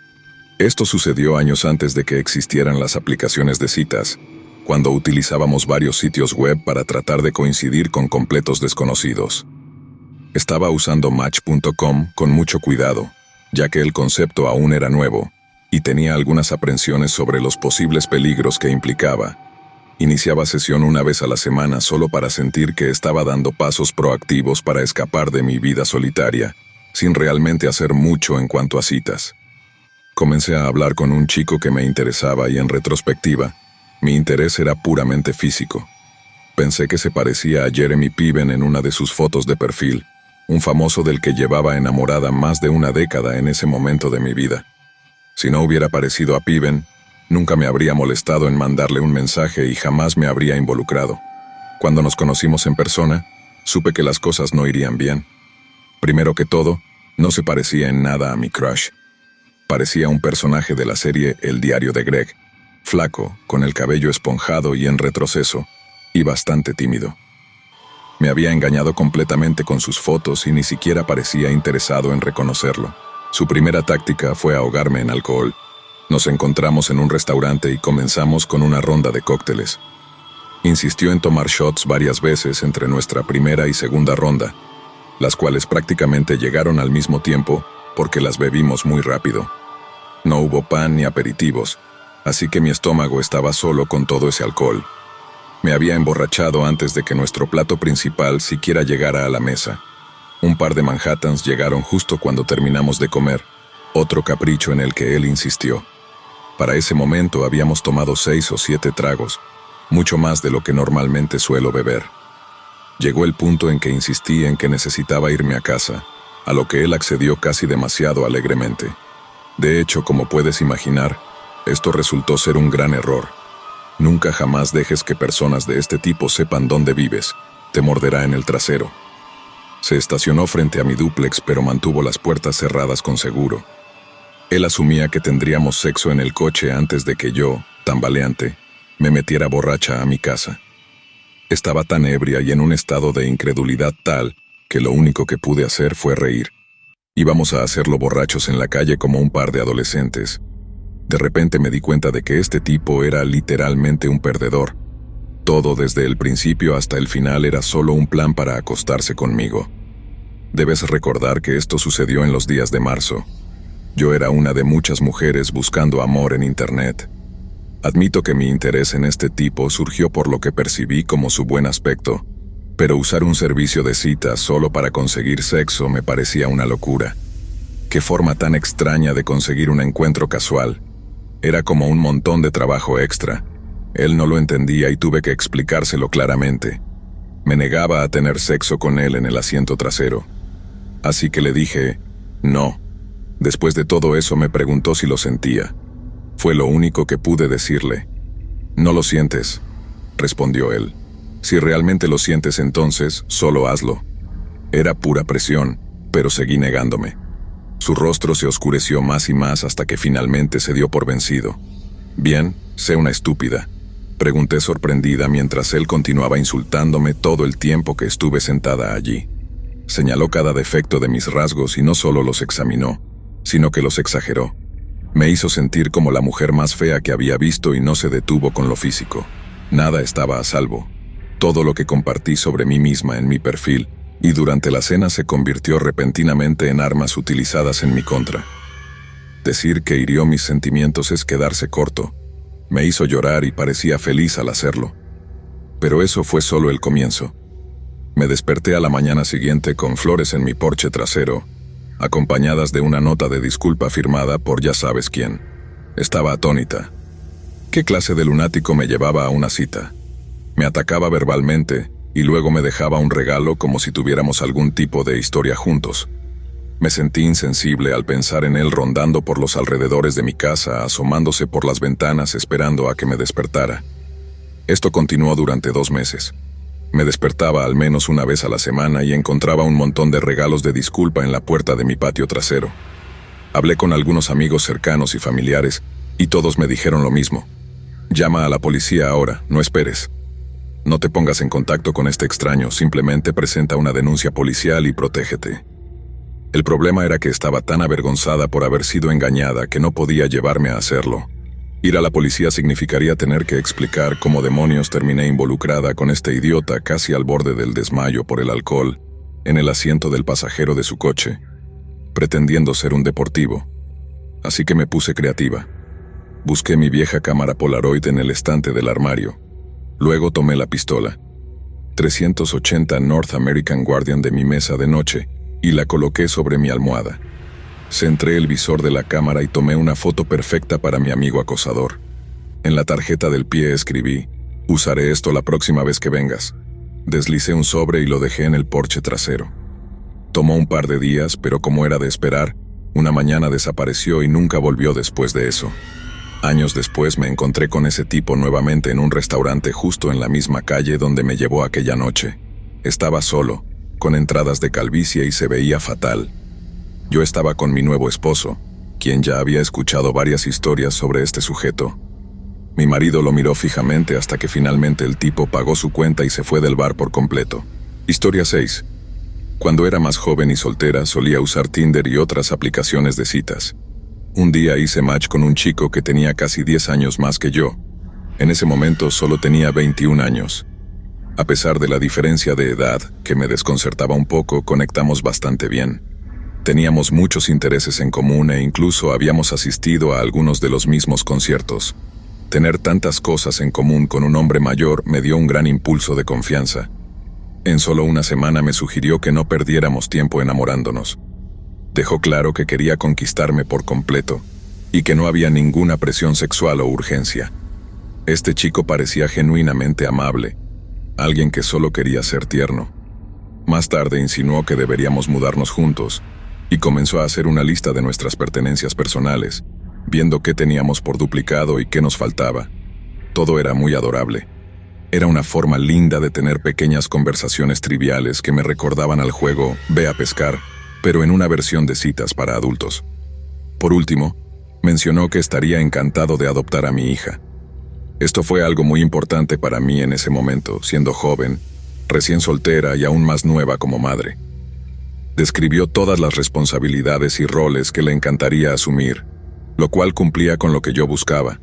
Speaker 1: Esto sucedió años antes de que existieran las aplicaciones de citas, cuando utilizábamos varios sitios web para tratar de coincidir con completos desconocidos. Estaba usando Match.com con mucho cuidado, ya que el concepto aún era nuevo, y tenía algunas aprensiones sobre los posibles peligros que implicaba. Iniciaba sesión una vez a la semana solo para sentir que estaba dando pasos proactivos para escapar de mi vida solitaria, sin realmente hacer mucho en cuanto a citas. Comencé a hablar con un chico que me interesaba y en retrospectiva, mi interés era puramente físico. Pensé que se parecía a Jeremy Piven en una de sus fotos de perfil, un famoso del que llevaba enamorada más de una década en ese momento de mi vida. Si no hubiera parecido a Piven, nunca me habría molestado en mandarle un mensaje y jamás me habría involucrado. Cuando nos conocimos en persona, supe que las cosas no irían bien. Primero que todo, no se parecía en nada a mi crush. Parecía un personaje de la serie El diario de Greg. flaco, con el cabello esponjado y en retroceso, y bastante tímido. Me había engañado completamente con sus fotos y ni siquiera parecía interesado en reconocerlo. Su primera táctica fue ahogarme en alcohol. Nos encontramos en un restaurante y comenzamos con una ronda de cócteles. Insistió en tomar shots varias veces entre nuestra primera y segunda ronda, las cuales prácticamente llegaron al mismo tiempo porque las bebimos muy rápido. No hubo pan ni aperitivos, así que mi estómago estaba solo con todo ese alcohol. Me había emborrachado antes de que nuestro plato principal siquiera llegara a la mesa. Un par de Manhattans llegaron justo cuando terminamos de comer, otro capricho en el que él insistió. Para ese momento habíamos tomado 6 o 7 tragos, mucho más de lo que normalmente suelo beber. Llegó el punto en que insistí en que necesitaba irme a casa, a lo que él accedió casi demasiado alegremente. De hecho, como puedes imaginar, esto resultó ser un gran error. Nunca jamás dejes que personas de este tipo sepan dónde vives, te morderá en el trasero. Se estacionó frente a mi dúplex, pero mantuvo las puertas cerradas con seguro. Él asumía que tendríamos sexo en el coche antes de que yo, tambaleante, me metiera borracha a mi casa. Estaba tan ebria y en un estado de incredulidad tal que lo único que pude hacer fue reír. Íbamos a hacerlo borrachos en la calle como un par de adolescentes. De repente me di cuenta de que este tipo era literalmente un perdedor. Todo desde el principio hasta el final era solo un plan para acostarse conmigo. Debes recordar que esto sucedió en los días de marzo. Yo era una de muchas mujeres buscando amor en internet. Admito que mi interés en este tipo surgió por lo que percibí como su buen aspecto, pero usar un servicio de citas solo para conseguir sexo me parecía una locura. Qué forma tan extraña de conseguir un encuentro casual. Era como un montón de trabajo extra. Él no lo entendía y tuve que explicárselo claramente. Me negaba a tener sexo con él en el asiento trasero. Así que le dije, no. Después de todo eso me preguntó si lo sentía. Fue lo único que pude decirle. No lo sientes, respondió él. Si realmente lo sientes entonces, solo hazlo. Era pura presión, pero seguí negándome. Su rostro se oscureció más y más hasta que finalmente se dio por vencido. Bien, sé una estúpida, pregunté sorprendida mientras él continuaba insultándome todo el tiempo que estuve sentada allí. Señaló cada defecto de mis rasgos y no solo los examinó, sino que los exageró. Me hizo sentir como la mujer más fea que había visto y no se detuvo con lo físico. Nada estaba a salvo. Todo lo que compartí sobre mí misma en mi perfil y durante la cena se convirtió repentinamente en armas utilizadas en mi contra. Decir que hirió mis sentimientos es quedarse corto. Me hizo llorar y parecía feliz al hacerlo. Pero eso fue solo el comienzo. Me desperté a la mañana siguiente con flores en mi porche trasero, acompañadas de una nota de disculpa firmada por ya sabes quién. Estaba atónita. ¿Qué clase de lunático me llevaba a una cita? Me atacaba verbalmente y luego me dejaba un regalo como si tuviéramos algún tipo de historia juntos. Me sentí insensible al pensar en él rondando por los alrededores de mi casa, asomándose por las ventanas esperando a que me despertara. Esto continuó durante 2 meses. Me despertaba al menos una vez a la semana y encontraba un montón de regalos de disculpa en la puerta de mi patio trasero. Hablé con algunos amigos cercanos y familiares y todos me dijeron lo mismo. Llama a la policía ahora, no esperes. No te pongas en contacto con este extraño, simplemente presenta una denuncia policial y protégete. El problema era que estaba tan avergonzada por haber sido engañada que no podía llevarme a hacerlo. Ir a la policía significaría tener que explicar cómo demonios terminé involucrada con este idiota casi al borde del desmayo por el alcohol, en el asiento del pasajero de su coche, pretendiendo ser un deportivo. Así que me puse creativa. Busqué mi vieja cámara Polaroid en el estante del armario. Luego tomé la pistola 380 North American Guardian de mi mesa de noche y la coloqué sobre mi almohada. Centré el visor de la cámara y tomé una foto perfecta para mi amigo acosador. En la tarjeta del pie escribí, usaré esto la próxima vez que vengas. Deslicé un sobre y lo dejé en el porche trasero. Tomó un par de días, pero como era de esperar, una mañana desapareció y nunca volvió después de eso. Años después me encontré con ese tipo nuevamente en un restaurante justo en la misma calle donde me llevó aquella noche. Estaba solo, con entradas de calvicie y se veía fatal. Yo estaba con mi nuevo esposo, quien ya había escuchado varias historias sobre este sujeto. Mi marido lo miró fijamente hasta que finalmente el tipo pagó su cuenta y se fue del bar por completo. Historia 6. Cuando era más joven y soltera, solía usar Tinder y otras aplicaciones de citas. Un día hice match con un chico que tenía casi 10 años más que yo. En ese momento solo tenía 21 años. A pesar de la diferencia de edad, que me desconcertaba un poco, conectamos bastante bien. Teníamos muchos intereses en común e incluso habíamos asistido a algunos de los mismos conciertos. Tener tantas cosas en común con un hombre mayor me dio un gran impulso de confianza. En solo una semana me sugirió que no perdiéramos tiempo enamorándonos. Dejó claro que quería conquistarme por completo y que no había ninguna presión sexual o urgencia. Este chico parecía genuinamente amable, alguien que solo quería ser tierno. Más tarde insinuó que deberíamos mudarnos juntos y comenzó a hacer una lista de nuestras pertenencias personales, viendo qué teníamos por duplicado y qué nos faltaba. Todo era muy adorable. Era una forma linda de tener pequeñas conversaciones triviales que me recordaban al juego Ve a pescar, pero en una versión de citas para adultos. Por último, mencionó que estaría encantado de adoptar a mi hija. Esto fue algo muy importante para mí en ese momento, siendo joven, recién soltera y aún más nueva como madre. Describió todas las responsabilidades y roles que le encantaría asumir, lo cual cumplía con lo que yo buscaba.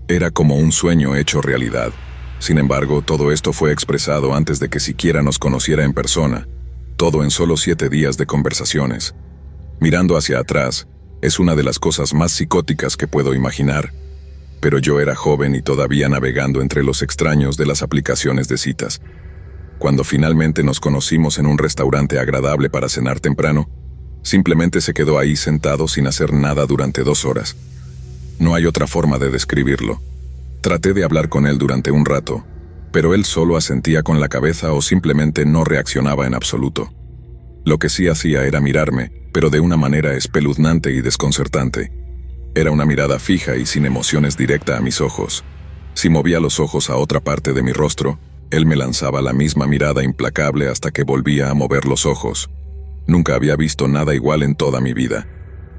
Speaker 1: Era como un sueño hecho realidad. Sin embargo, todo esto fue expresado antes de que siquiera nos conociera en persona, todo en solo 7 días de conversaciones. Mirando hacia atrás, es una de las cosas más psicóticas que puedo imaginar. Pero yo era joven y todavía navegando entre los extraños de las aplicaciones de citas. Cuando finalmente nos conocimos en un restaurante agradable para cenar temprano, simplemente se quedó ahí sentado sin hacer nada durante 2 horas. No hay otra forma de describirlo. Traté de hablar con él durante un rato, pero él solo asentía con la cabeza o simplemente no reaccionaba en absoluto. Lo que sí hacía era mirarme, pero de una manera espeluznante y desconcertante. Era una mirada fija y sin emociones directa a mis ojos. Si movía los ojos a otra parte de mi rostro, él me lanzaba la misma mirada implacable hasta que volvía a mover los ojos. Nunca había visto nada igual en toda mi vida.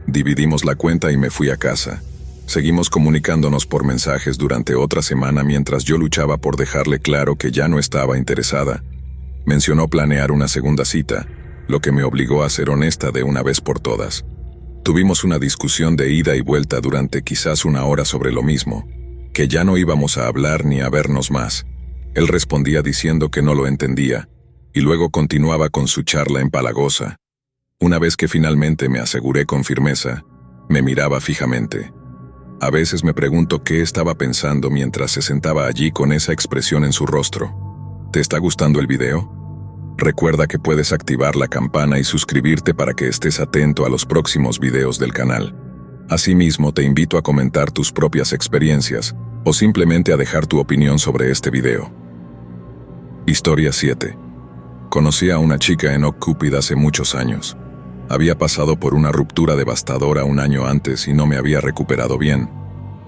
Speaker 1: Dividimos la cuenta y me fui a casa. Seguimos comunicándonos por mensajes durante otra semana mientras yo luchaba por dejarle claro que ya no estaba interesada. Mencionó planear una segunda cita, lo que me obligó a ser honesta de una vez por todas. Tuvimos una discusión de ida y vuelta durante quizás 1 hora sobre lo mismo, que ya no íbamos a hablar ni a vernos más. Él respondía diciendo que no lo entendía, y luego continuaba con su charla empalagosa. Una vez que finalmente me aseguré con firmeza, me miraba fijamente. A veces me pregunto qué estaba pensando mientras se sentaba allí con esa expresión en su rostro. ¿Te está gustando el video? Recuerda que puedes activar la campana y suscribirte para que estés atento a los próximos videos del canal. Asimismo, te invito a comentar tus propias experiencias o simplemente a dejar tu opinión sobre este video. Historia 7. Conocí a una chica en OkCupid hace muchos años. Había pasado por una ruptura devastadora 1 año antes y no me había recuperado bien.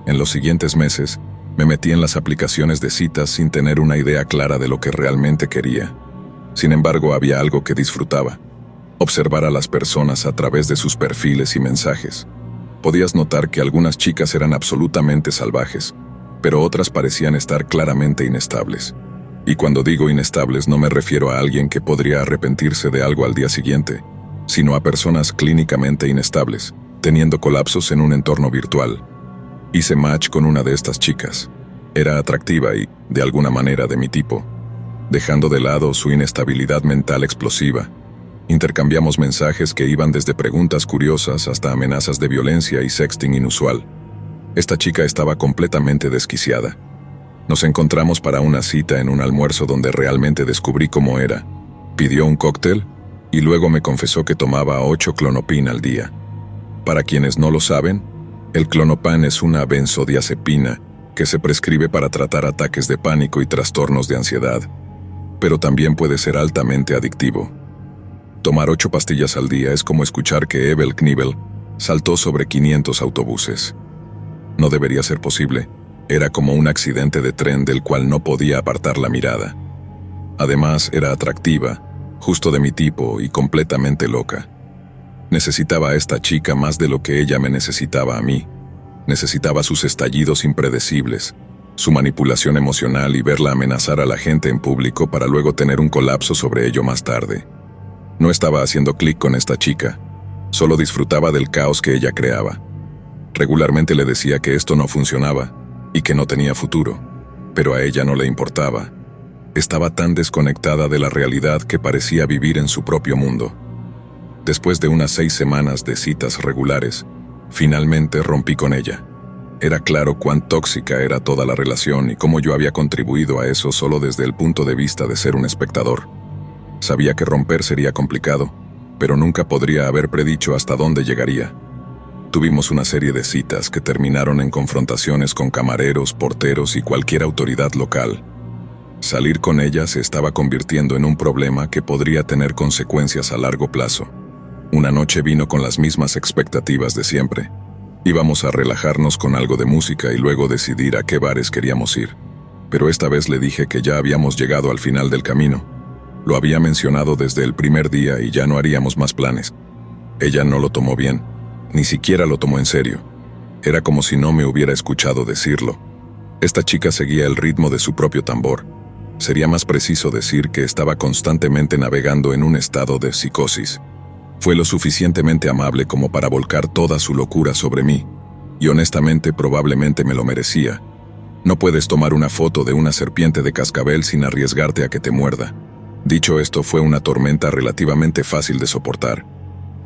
Speaker 1: En los siguientes meses, me metí en las aplicaciones de citas sin tener una idea clara de lo que realmente quería. Sin embargo, había algo que disfrutaba: observar a las personas a través de sus perfiles y mensajes. Podías notar que algunas chicas eran absolutamente salvajes, pero otras parecían estar claramente inestables. Y cuando digo inestables no me refiero a alguien que podría arrepentirse de algo al día siguiente, sino a personas clínicamente inestables, teniendo colapsos en un entorno virtual. Hice match con una de estas chicas. Era atractiva y, de alguna manera, de mi tipo. Dejando de lado su inestabilidad mental explosiva, intercambiamos mensajes que iban desde preguntas curiosas hasta amenazas de violencia y sexting inusual. Esta chica estaba completamente desquiciada. Nos encontramos para una cita en un almuerzo donde realmente descubrí cómo era. Pidió un cóctel y luego me confesó que tomaba 8 Klonopin al día. Para quienes no lo saben, el Klonopin es una benzodiazepina que se prescribe para tratar ataques de pánico y trastornos de ansiedad, pero también puede ser altamente adictivo. Tomar 8 pastillas al día es como escuchar que Evel Knievel saltó sobre 500 autobuses. No debería ser posible. Era como un accidente de tren del cual no podía apartar la mirada. Además, era atractiva, justo de mi tipo y completamente loca. Necesitaba a esta chica más de lo que ella me necesitaba a mí. Necesitaba sus estallidos impredecibles, su manipulación emocional y verla amenazar a la gente en público para luego tener un colapso sobre ello más tarde. No estaba haciendo clic con esta chica, solo disfrutaba del caos que ella creaba. Regularmente le decía que esto no funcionaba y que no tenía futuro, pero a ella no le importaba. Estaba tan desconectada de la realidad que parecía vivir en su propio mundo. Después de unas 6 semanas de citas regulares, finalmente rompí con ella. Era claro cuán tóxica era toda la relación y cómo yo había contribuido a eso solo desde el punto de vista de ser un espectador. Sabía que romper sería complicado, pero nunca podría haber predicho hasta dónde llegaría. Tuvimos una serie de citas que terminaron en confrontaciones con camareros, porteros y cualquier autoridad local. Salir con ella se estaba convirtiendo en un problema que podría tener consecuencias a largo plazo. Una noche vino con las mismas expectativas de siempre. Íbamos a relajarnos con algo de música y luego decidir a qué bares queríamos ir. Pero esta vez le dije que ya habíamos llegado al final del camino. Lo había mencionado desde el primer día y ya no haríamos más planes. Ella no lo tomó bien, ni siquiera lo tomó en serio. Era como si no me hubiera escuchado decirlo. Esta chica seguía el ritmo de su propio tambor. Sería más preciso decir que estaba constantemente navegando en un estado de psicosis. Fue lo suficientemente amable como para volcar toda su locura sobre mí, y honestamente probablemente me lo merecía. No puedes tomar una foto de una serpiente de cascabel sin arriesgarte a que te muerda. Dicho esto, fue una tormenta relativamente fácil de soportar.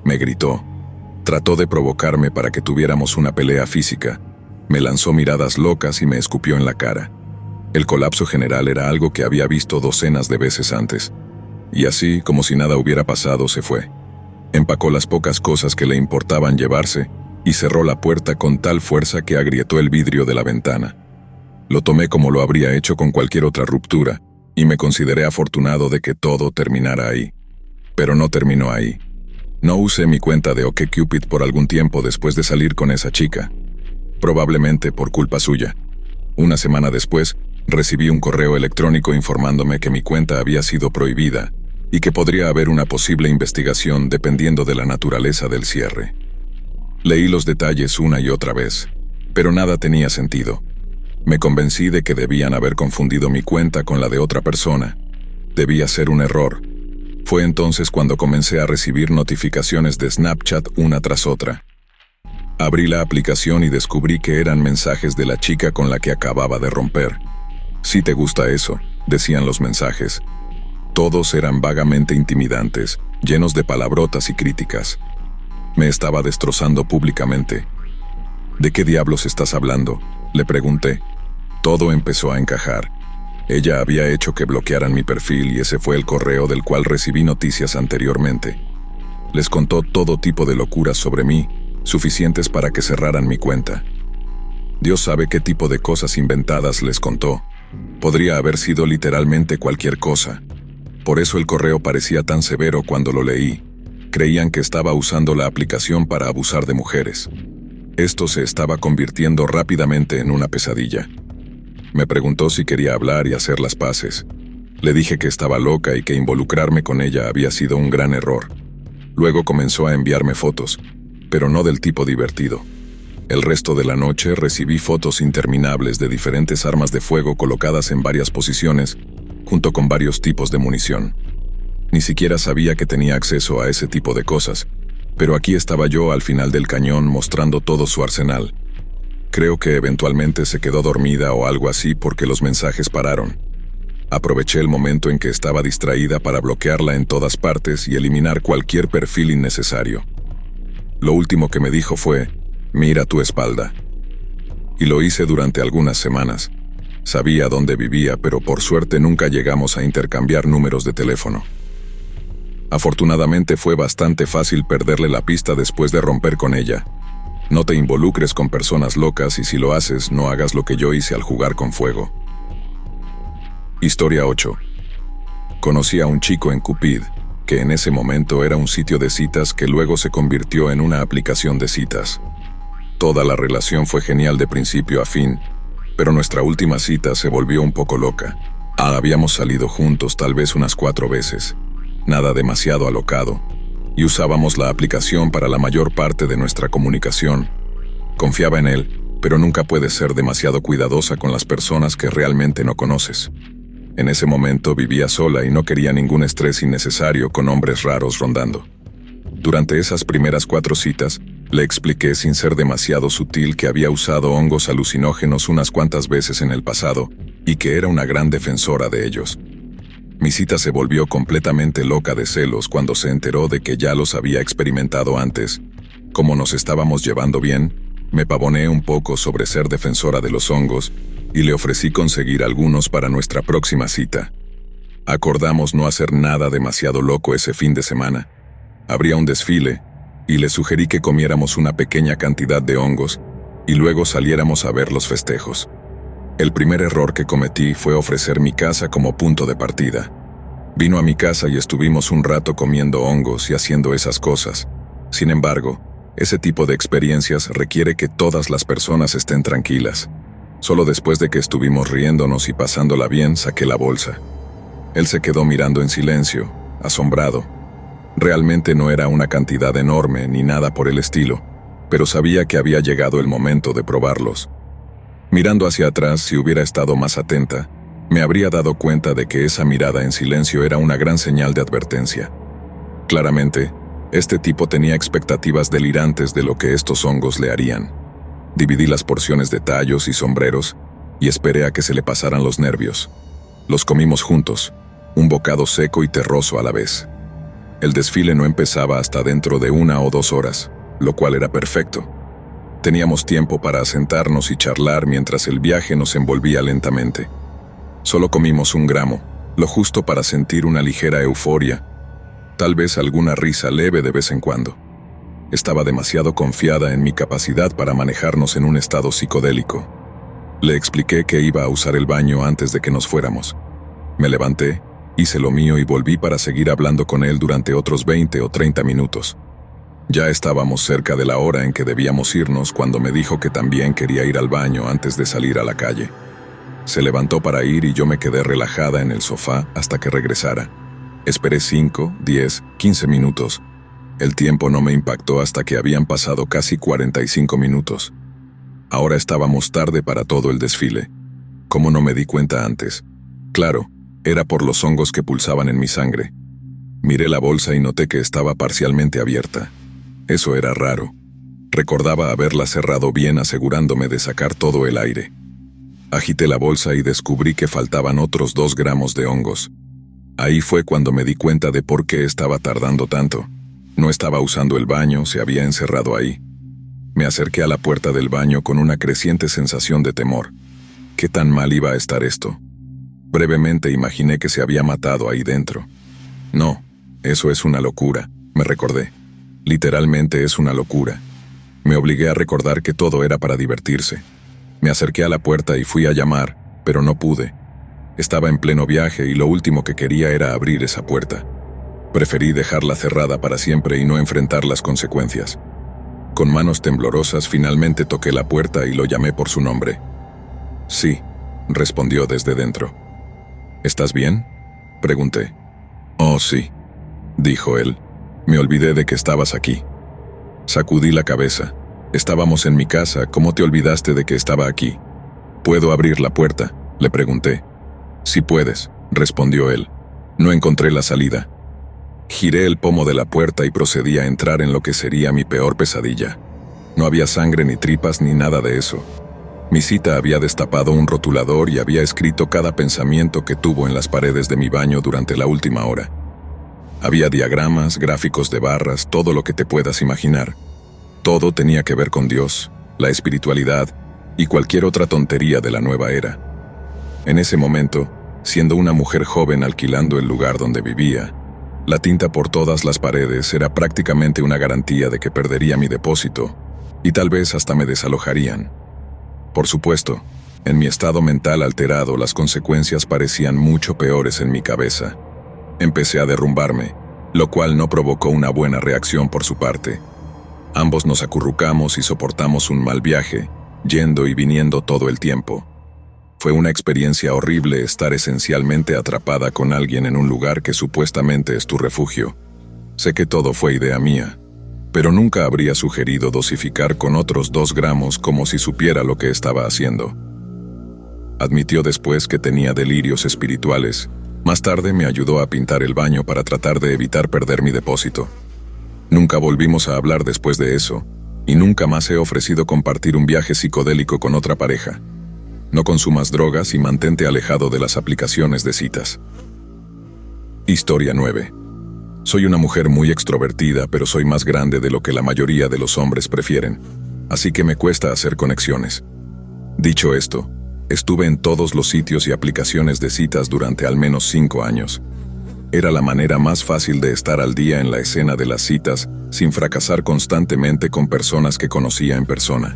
Speaker 1: Me gritó. Trató de provocarme para que tuviéramos una pelea física. Me lanzó miradas locas y me escupió en la cara. El colapso general era algo que había visto docenas de veces antes. Y así, como si nada hubiera pasado, se fue. Empacó las pocas cosas que le importaban llevarse y cerró la puerta con tal fuerza que agrietó el vidrio de la ventana. Lo tomé como lo habría hecho con cualquier otra ruptura, y me consideré afortunado de que todo terminara ahí. Pero no terminó ahí. No usé mi cuenta de OkCupid por algún tiempo después de salir con esa chica. Probablemente por culpa suya. Una semana después, recibí un correo electrónico informándome que mi cuenta había sido prohibida y que podría haber una posible investigación dependiendo de la naturaleza del cierre. Leí los detalles una y otra vez, pero nada tenía sentido. Me convencí de que debían haber confundido mi cuenta con la de otra persona. Debía ser un error. Fue entonces cuando comencé a recibir notificaciones de Snapchat una tras otra. Abrí la aplicación y descubrí que eran mensajes de la chica con la que acababa de romper. «Si te gusta eso», decían los mensajes. Todos eran vagamente intimidantes, llenos de palabrotas y críticas. Me estaba destrozando públicamente. «¿De qué diablos estás hablando?», le pregunté. Todo empezó a encajar. Ella había hecho que bloquearan mi perfil y ese fue el correo del cual recibí noticias anteriormente. Les contó todo tipo de locuras sobre mí, suficientes para que cerraran mi cuenta. Dios sabe qué tipo de cosas inventadas les contó. Podría haber sido literalmente cualquier cosa. Por eso el correo parecía tan severo cuando lo leí. Creían que estaba usando la aplicación para abusar de mujeres. Esto se estaba convirtiendo rápidamente en una pesadilla. Me preguntó si quería hablar y hacer las paces. Le dije que estaba loca y que involucrarme con ella había sido un gran error. Luego comenzó a enviarme fotos, pero no del tipo divertido. El resto de la noche recibí fotos interminables de diferentes armas de fuego colocadas en varias posiciones, junto con varios tipos de munición. Ni siquiera sabía que tenía acceso a ese tipo de cosas, pero aquí estaba yo al final del cañón mostrando todo su arsenal. Creo que eventualmente se quedó dormida o algo así porque los mensajes pararon. Aproveché el momento en que estaba distraída para bloquearla en todas partes y eliminar cualquier perfil innecesario. Lo último que me dijo fue: «Mira tu espalda». Y lo hice durante algunas semanas. Sabía dónde vivía, pero por suerte nunca llegamos a intercambiar números de teléfono. Afortunadamente fue bastante fácil perderle la pista después de romper con ella. No te involucres con personas locas y si lo haces, no hagas lo que yo hice al jugar con fuego. Historia 8. Conocí a un chico en Cupid, que en ese momento era un sitio de citas que luego se convirtió en una aplicación de citas. Toda la relación fue genial de principio a fin, pero nuestra última cita se volvió un poco loca. Habíamos salido juntos tal vez unas 4 veces, nada demasiado alocado, y usábamos la aplicación para la mayor parte de nuestra comunicación. Confiaba en él, pero nunca puedes ser demasiado cuidadosa con las personas que realmente no conoces. En ese momento vivía sola y no quería ningún estrés innecesario con hombres raros rondando. Durante esas primeras 4 citas, le expliqué sin ser demasiado sutil que había usado hongos alucinógenos unas cuantas veces en el pasado y que era una gran defensora de ellos. Mi cita se volvió completamente loca de celos cuando se enteró de que ya los había experimentado antes. Como nos estábamos llevando bien, me pavoneé un poco sobre ser defensora de los hongos y le ofrecí conseguir algunos para nuestra próxima cita. Acordamos no hacer nada demasiado loco ese fin de semana. Habría un desfile, y le sugerí que comiéramos una pequeña cantidad de hongos y luego saliéramos a ver los festejos. El primer error que cometí fue ofrecer mi casa como punto de partida. Vino a mi casa y estuvimos un rato comiendo hongos y haciendo esas cosas. Sin embargo, ese tipo de experiencias requiere que todas las personas estén tranquilas. Solo después de que estuvimos riéndonos y pasándola bien, saqué la bolsa. Él se quedó mirando en silencio, asombrado. Realmente no era una cantidad enorme ni nada por el estilo, pero sabía que había llegado el momento de probarlos. Mirando hacia atrás, si hubiera estado más atenta, me habría dado cuenta de que esa mirada en silencio era una gran señal de advertencia. Claramente, este tipo tenía expectativas delirantes de lo que estos hongos le harían. Dividí las porciones de tallos y sombreros y esperé a que se le pasaran los nervios. Los comimos juntos, un bocado seco y terroso a la vez. El desfile no empezaba hasta dentro de 1 o 2 horas, lo cual era perfecto. Teníamos tiempo para asentarnos y charlar mientras el viaje nos envolvía lentamente. Solo comimos 1 gramo, lo justo para sentir una ligera euforia, tal vez alguna risa leve de vez en cuando. Estaba demasiado confiada en mi capacidad para manejarnos en un estado psicodélico. Le expliqué que iba a usar el baño antes de que nos fuéramos. Me levanté, hice lo mío y volví para seguir hablando con él durante otros 20 o 30 minutos. Ya estábamos cerca de la hora en que debíamos irnos cuando me dijo que también quería ir al baño antes de salir a la calle. Se levantó para ir y yo me quedé relajada en el sofá hasta que regresara. Esperé 5, 10, 15 minutos. El tiempo no me impactó hasta que habían pasado casi 45 minutos. Ahora estábamos tarde para todo el desfile. ¿Cómo no me di cuenta antes? Claro, era por los hongos que pulsaban en mi sangre. Miré la bolsa y noté que estaba parcialmente abierta. Eso era raro. Recordaba haberla cerrado bien asegurándome de sacar todo el aire. Agité la bolsa y descubrí que faltaban otros 2 gramos de hongos. Ahí fue cuando me di cuenta de por qué estaba tardando tanto. No estaba usando el baño, se había encerrado ahí. Me acerqué a la puerta del baño con una creciente sensación de temor. ¿Qué tan mal iba a estar esto? Brevemente imaginé que se había matado ahí dentro. No, eso es una locura, me recordé. Literalmente es una locura. Me obligué a recordar que todo era para divertirse. Me acerqué a la puerta y fui a llamar, pero no pude. Estaba en pleno viaje y lo último que quería era abrir esa puerta. Preferí dejarla cerrada para siempre y no enfrentar las consecuencias. Con manos temblorosas finalmente toqué la puerta y lo llamé por su nombre. Sí, respondió desde dentro. ¿Estás bien?, pregunté. Oh, sí, dijo él. Me olvidé de que estabas aquí. Sacudí la cabeza. Estábamos en mi casa, ¿cómo te olvidaste de que estaba aquí? ¿Puedo abrir la puerta?, le pregunté. Sí puedes, respondió él. No encontré la salida. Giré el pomo de la puerta y procedí a entrar en lo que sería mi peor pesadilla. No había sangre ni tripas ni nada de eso. Mi cita había destapado un rotulador y había escrito cada pensamiento que tuvo en las paredes de mi baño durante la última hora. Había diagramas, gráficos de barras, todo lo que te puedas imaginar. Todo tenía que ver con Dios, la espiritualidad y cualquier otra tontería de la nueva era. En ese momento, siendo una mujer joven alquilando el lugar donde vivía, la tinta por todas las paredes era prácticamente una garantía de que perdería mi depósito y tal vez hasta me desalojarían. Por supuesto, en mi estado mental alterado las consecuencias parecían mucho peores en mi cabeza. Empecé a derrumbarme, lo cual no provocó una buena reacción por su parte. Ambos nos acurrucamos y soportamos un mal viaje, yendo y viniendo todo el tiempo. Fue una experiencia horrible estar esencialmente atrapada con alguien en un lugar que supuestamente es tu refugio. Sé que todo fue idea mía, pero nunca habría sugerido dosificar con otros 2 gramos como si supiera lo que estaba haciendo. Admitió después que tenía delirios espirituales. Más tarde me ayudó a pintar el baño para tratar de evitar perder mi depósito. Nunca volvimos a hablar después de eso, y nunca más he ofrecido compartir un viaje psicodélico con otra pareja. No consumas drogas y mantente alejado de las aplicaciones de citas. Historia 9. Soy una mujer muy extrovertida, pero soy más grande de lo que la mayoría de los hombres prefieren, así que me cuesta hacer conexiones. Dicho esto, estuve en todos los sitios y aplicaciones de citas durante al menos 5 años. Era la manera más fácil de estar al día en la escena de las citas, sin fracasar constantemente con personas que conocía en persona.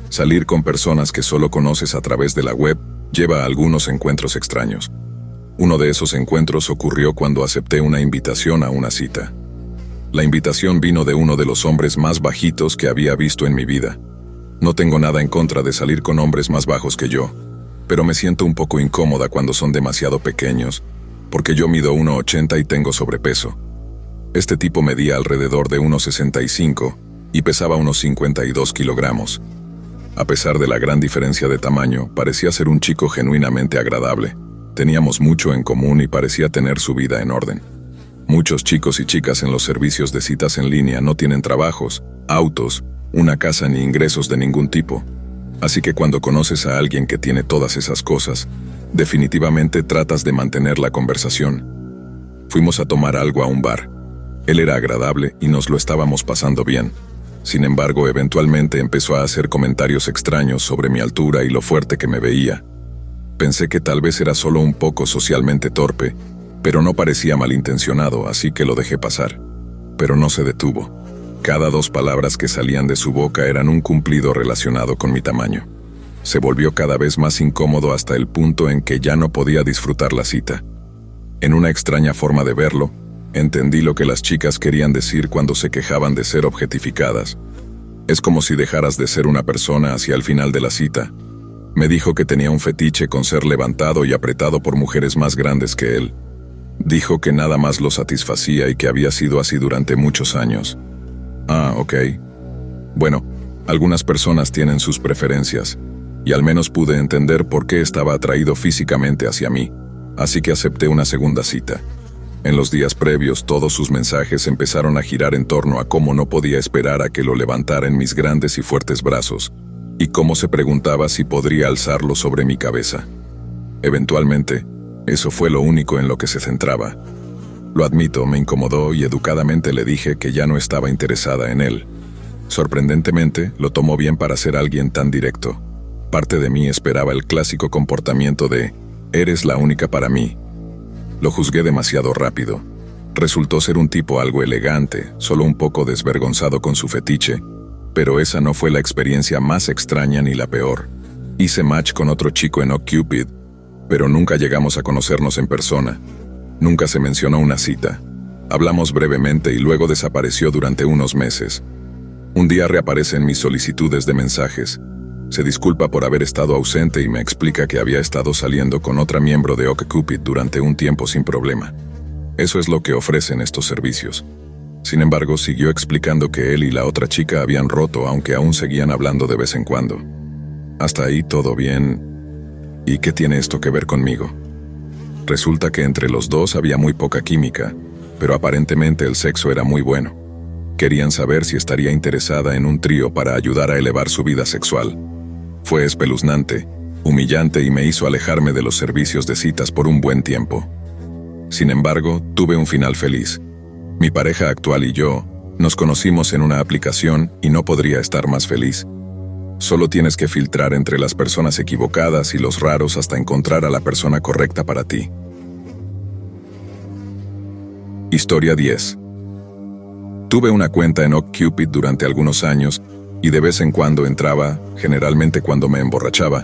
Speaker 1: Salir con personas que solo conoces a través de la web lleva a algunos encuentros extraños. Uno de esos encuentros ocurrió cuando acepté una invitación a una cita. La invitación vino de uno de los hombres más bajitos que había visto en mi vida. No tengo nada en contra de salir con hombres más bajos que yo, pero me siento un poco incómoda cuando son demasiado pequeños, porque yo mido 1,80 y tengo sobrepeso. Este tipo medía alrededor de 1,65 y pesaba unos 52 kilogramos. A pesar de la gran diferencia de tamaño, parecía ser un chico genuinamente agradable. Teníamos mucho en común y parecía tener su vida en orden. Muchos chicos y chicas en los servicios de citas en línea no tienen trabajos, autos, una casa ni ingresos de ningún tipo. Así que cuando conoces a alguien que tiene todas esas cosas, definitivamente tratas de mantener la conversación. Fuimos a tomar algo a un bar. Él era agradable y nos lo estábamos pasando bien. Sin embargo, eventualmente empezó a hacer comentarios extraños sobre mi altura y lo fuerte que me veía. Pensé que tal vez era solo un poco socialmente torpe, pero no parecía malintencionado, así que lo dejé pasar. Pero no se detuvo. Cada 2 palabras que salían de su boca eran un cumplido relacionado con mi tamaño. Se volvió cada vez más incómodo hasta el punto en que ya no podía disfrutar la cita. En una extraña forma de verlo, entendí lo que las chicas querían decir cuando se quejaban de ser objetificadas. Es como si dejaras de ser una persona hacia el final de la cita. Me dijo que tenía un fetiche con ser levantado y apretado por mujeres más grandes que él. Dijo que nada más lo satisfacía y que había sido así durante muchos años. Ok. Bueno, algunas personas tienen sus preferencias, y al menos pude entender por qué estaba atraído físicamente hacia mí, así que acepté una segunda cita. En los días previos, todos sus mensajes empezaron a girar en torno a cómo no podía esperar a que lo levantara en mis grandes y fuertes brazos, y cómo se preguntaba si podría alzarlo sobre mi cabeza. Eventualmente, eso fue lo único en lo que se centraba. Lo admito, me incomodó y educadamente le dije que ya no estaba interesada en él. Sorprendentemente, lo tomó bien para ser alguien tan directo. Parte de mí esperaba el clásico comportamiento de «eres la única para mí». Lo juzgué demasiado rápido. Resultó ser un tipo algo elegante, solo un poco desvergonzado con su fetiche, pero esa no fue la experiencia más extraña ni la peor. Hice match con otro chico en OkCupid, pero nunca llegamos a conocernos en persona. Nunca se mencionó una cita. Hablamos brevemente y luego desapareció durante unos meses. Un día reaparece en mis solicitudes de mensajes. Se disculpa por haber estado ausente y me explica que había estado saliendo con otra miembro de OkCupid durante un tiempo sin problema. Eso es lo que ofrecen estos servicios. Sin embargo, siguió explicando que él y la otra chica habían roto, aunque aún seguían hablando de vez en cuando. Hasta ahí todo bien. ¿Y qué tiene esto que ver conmigo? Resulta que entre los dos había muy poca química, pero aparentemente el sexo era muy bueno. Querían saber si estaría interesada en un trío para ayudar a elevar su vida sexual. Fue espeluznante, humillante y me hizo alejarme de los servicios de citas por un buen tiempo. Sin embargo, tuve un final feliz. Mi pareja actual y yo nos conocimos en una aplicación y no podría estar más feliz. Solo tienes que filtrar entre las personas equivocadas y los raros hasta encontrar a la persona correcta para ti. Historia 10. Tuve una cuenta en OkCupid durante algunos años y de vez en cuando entraba, generalmente cuando me emborrachaba,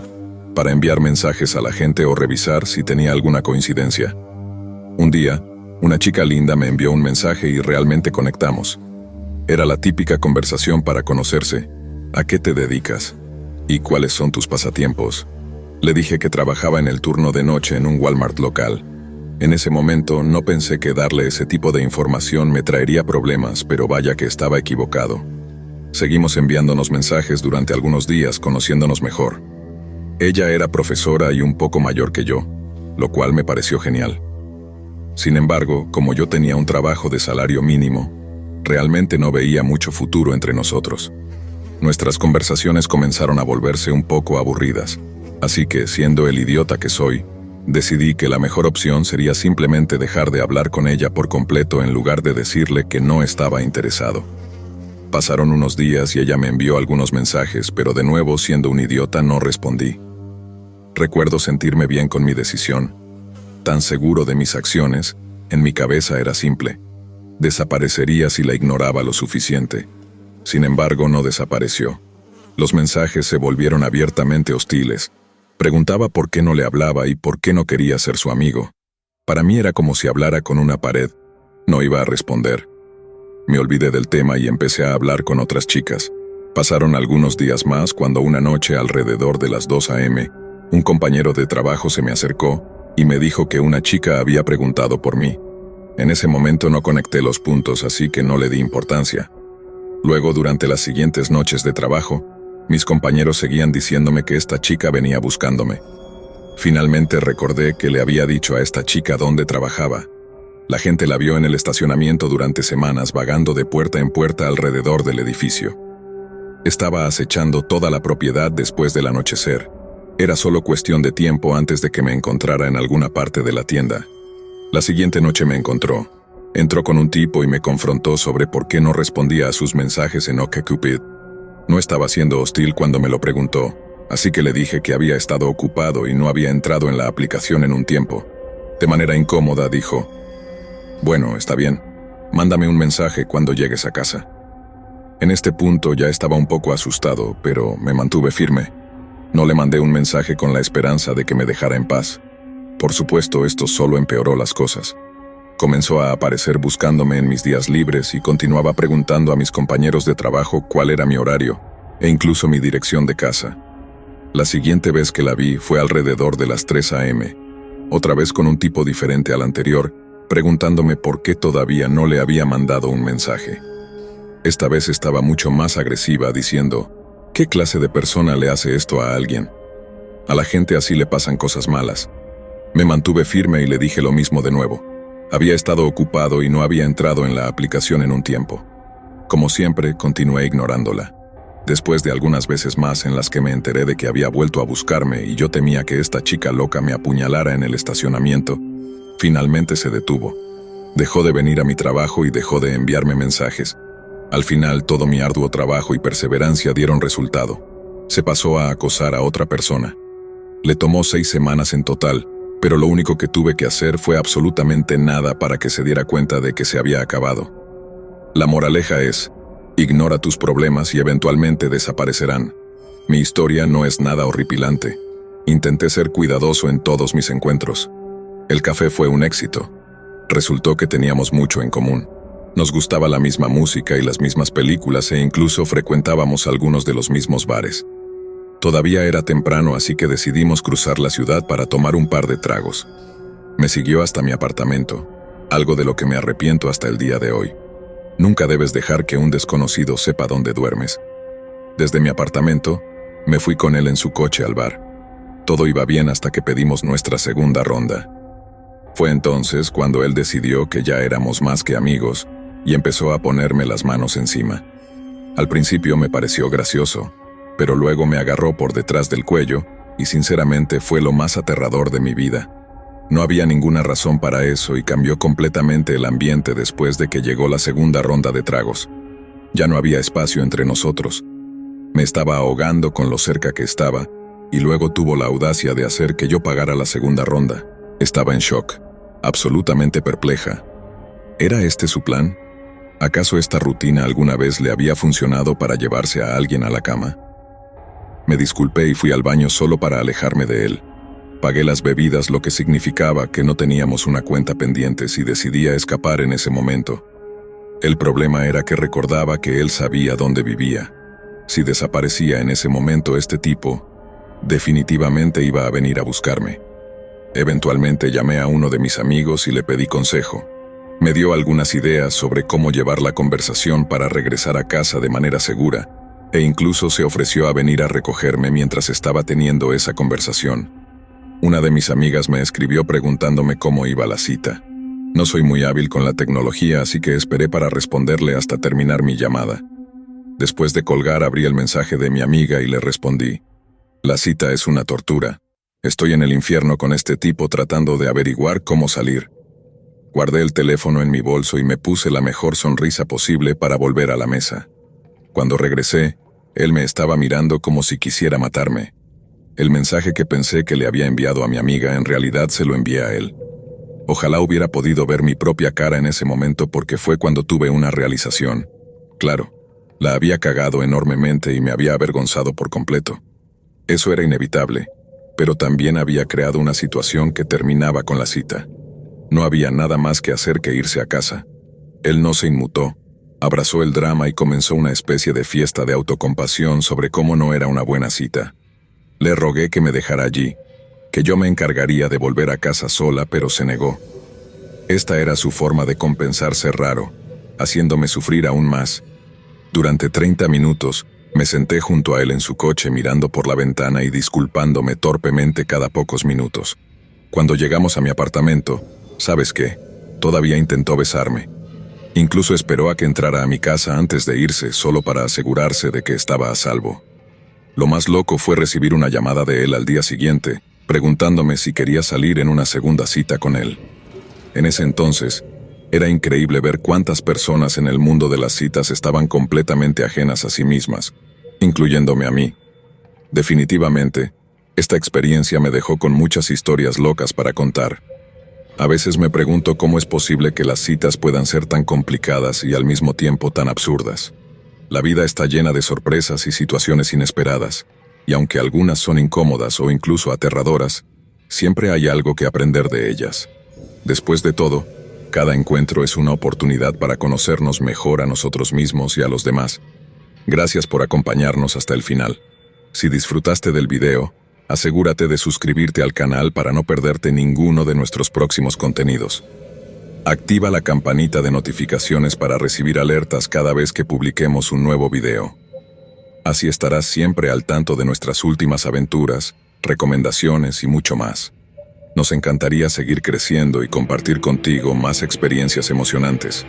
Speaker 1: para enviar mensajes a la gente o revisar si tenía alguna coincidencia. Un día, una chica linda me envió un mensaje y realmente conectamos. Era la típica conversación para conocerse. ¿A qué te dedicas? ¿Y cuáles son tus pasatiempos? Le dije que trabajaba en el turno de noche en un Walmart local. En ese momento no pensé que darle ese tipo de información me traería problemas, pero vaya que estaba equivocado. Seguimos enviándonos mensajes durante algunos días, conociéndonos mejor. Ella era profesora y un poco mayor que yo, lo cual me pareció genial. Sin embargo, como yo tenía un trabajo de salario mínimo, realmente no veía mucho futuro entre nosotros. Nuestras conversaciones comenzaron a volverse un poco aburridas, así que, siendo el idiota que soy, decidí que la mejor opción sería simplemente dejar de hablar con ella por completo en lugar de decirle que no estaba interesado. Pasaron unos días y ella me envió algunos mensajes, pero de nuevo, siendo un idiota, no respondí. Recuerdo sentirme bien con mi decisión. Tan seguro de mis acciones, en mi cabeza era simple. Desaparecería si la ignoraba lo suficiente. Sin embargo, no desapareció. Los mensajes se volvieron abiertamente hostiles. Preguntaba por qué no le hablaba y por qué no quería ser su amigo. Para mí era como si hablara con una pared. No iba a responder. Me olvidé del tema y empecé a hablar con otras chicas. Pasaron algunos días más cuando una noche alrededor de las 2 a.m., un compañero de trabajo se me acercó y me dijo que una chica había preguntado por mí. En ese momento no conecté los puntos, así que no le di importancia. Luego, durante las siguientes noches de trabajo, mis compañeros seguían diciéndome que esta chica venía buscándome. Finalmente recordé que le había dicho a esta chica dónde trabajaba. La gente la vio en el estacionamiento durante semanas vagando de puerta en puerta alrededor del edificio. Estaba acechando toda la propiedad después del anochecer. Era solo cuestión de tiempo antes de que me encontrara en alguna parte de la tienda. La siguiente noche me encontró. Entró con un tipo y me confrontó sobre por qué no respondía a sus mensajes en OkCupid. No estaba siendo hostil cuando me lo preguntó, así que le dije que había estado ocupado y no había entrado en la aplicación en un tiempo. De manera incómoda dijo: «Bueno, está bien. Mándame un mensaje cuando llegues a casa». En este punto ya estaba un poco asustado, pero me mantuve firme. No le mandé un mensaje con la esperanza de que me dejara en paz. Por supuesto, esto solo empeoró las cosas. Comenzó a aparecer buscándome en mis días libres y continuaba preguntando a mis compañeros de trabajo cuál era mi horario, e incluso mi dirección de casa. La siguiente vez que la vi fue alrededor de las 3 a.m., otra vez con un tipo diferente al anterior, preguntándome por qué todavía no le había mandado un mensaje. Esta vez estaba mucho más agresiva, diciendo: «¿Qué clase de persona le hace esto a alguien? A la gente así le pasan cosas malas». Me mantuve firme y le dije lo mismo de nuevo. Había estado ocupado y no había entrado en la aplicación en un tiempo. Como siempre, continué ignorándola. Después de algunas veces más en las que me enteré de que había vuelto a buscarme y yo temía que esta chica loca me apuñalara en el estacionamiento, finalmente se detuvo. Dejó de venir a mi trabajo y dejó de enviarme mensajes. Al final, todo mi arduo trabajo y perseverancia dieron resultado. Se pasó a acosar a otra persona. Le tomó 6 semanas en total, pero lo único que tuve que hacer fue absolutamente nada para que se diera cuenta de que se había acabado. La moraleja es: ignora tus problemas y eventualmente desaparecerán. Mi historia no es nada horripilante. Intenté ser cuidadoso en todos mis encuentros. El café fue un éxito. Resultó que teníamos mucho en común. Nos gustaba la misma música y las mismas películas e incluso frecuentábamos algunos de los mismos bares. Todavía era temprano, así que decidimos cruzar la ciudad para tomar un par de tragos. Me siguió hasta mi apartamento, algo de lo que me arrepiento hasta el día de hoy. Nunca debes dejar que un desconocido sepa dónde duermes. Desde mi apartamento, me fui con él en su coche al bar. Todo iba bien hasta que pedimos nuestra segunda ronda. Fue entonces cuando él decidió que ya éramos más que amigos y empezó a ponerme las manos encima. Al principio me pareció gracioso, pero luego me agarró por detrás del cuello y sinceramente fue lo más aterrador de mi vida. No había ninguna razón para eso y cambió completamente el ambiente después de que llegó la segunda ronda de tragos. Ya no había espacio entre nosotros. Me estaba ahogando con lo cerca que estaba y luego tuvo la audacia de hacer que yo pagara la segunda ronda. Estaba en shock, absolutamente perpleja. ¿Era este su plan? ¿Acaso esta rutina alguna vez le había funcionado para llevarse a alguien a la cama? Me disculpé y fui al baño solo para alejarme de él. Pagué las bebidas, lo que significaba que no teníamos una cuenta pendiente y decidí escapar en ese momento. El problema era que recordaba que él sabía dónde vivía. Si desaparecía en ese momento, este tipo definitivamente iba a venir a buscarme. Eventualmente llamé a uno de mis amigos y le pedí consejo. Me dio algunas ideas sobre cómo llevar la conversación para regresar a casa de manera segura, e incluso se ofreció a venir a recogerme mientras estaba teniendo esa conversación. Una de mis amigas me escribió preguntándome cómo iba la cita. No soy muy hábil con la tecnología, así que esperé para responderle hasta terminar mi llamada. Después de colgar, abrí el mensaje de mi amiga y le respondí: «La cita es una tortura. Estoy en el infierno con este tipo tratando de averiguar cómo salir». Guardé el teléfono en mi bolso y me puse la mejor sonrisa posible para volver a la mesa. Cuando regresé, él me estaba mirando como si quisiera matarme. El mensaje que pensé que le había enviado a mi amiga en realidad se lo envié a él. Ojalá hubiera podido ver mi propia cara en ese momento, porque fue cuando tuve una realización. Claro, la había cagado enormemente y me había avergonzado por completo. Eso era inevitable, pero también había creado una situación que terminaba con la cita. No había nada más que hacer que irse a casa. Él no se inmutó, abrazó el drama y comenzó una especie de fiesta de autocompasión sobre cómo no era una buena cita. Le rogué que me dejara allí, que yo me encargaría de volver a casa sola, pero se negó. Esta era su forma de compensarse raro, haciéndome sufrir aún más. Durante 30 minutos, me senté junto a él en su coche mirando por la ventana y disculpándome torpemente cada pocos minutos. Cuando llegamos a mi apartamento, ¿sabes qué? Todavía intentó besarme. Incluso esperó a que entrara a mi casa antes de irse, solo para asegurarse de que estaba a salvo. Lo más loco fue recibir una llamada de él al día siguiente, preguntándome si quería salir en una segunda cita con él. En ese entonces, era increíble ver cuántas personas en el mundo de las citas estaban completamente ajenas a sí mismas, incluyéndome a mí. Definitivamente, esta experiencia me dejó con muchas historias locas para contar. A veces me pregunto cómo es posible que las citas puedan ser tan complicadas y al mismo tiempo tan absurdas. La vida está llena de sorpresas y situaciones inesperadas, y aunque algunas son incómodas o incluso aterradoras, siempre hay algo que aprender de ellas. Después de todo, cada encuentro es una oportunidad para conocernos mejor a nosotros mismos y a los demás. Gracias por acompañarnos hasta el final. Si disfrutaste del video, asegúrate de suscribirte al canal para no perderte ninguno de nuestros próximos contenidos. Activa la campanita de notificaciones para recibir alertas cada vez que publiquemos un nuevo video. Así estarás siempre al tanto de nuestras últimas aventuras, recomendaciones y mucho más. Nos encantaría seguir creciendo y compartir contigo más experiencias emocionantes.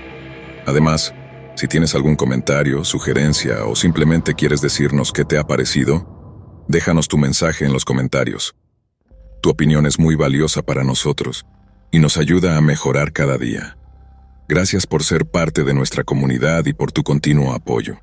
Speaker 1: Además, si tienes algún comentario, sugerencia o simplemente quieres decirnos qué te ha parecido, déjanos tu mensaje en los comentarios. Tu opinión es muy valiosa para nosotros y nos ayuda a mejorar cada día. Gracias por ser parte de nuestra comunidad y por tu continuo apoyo.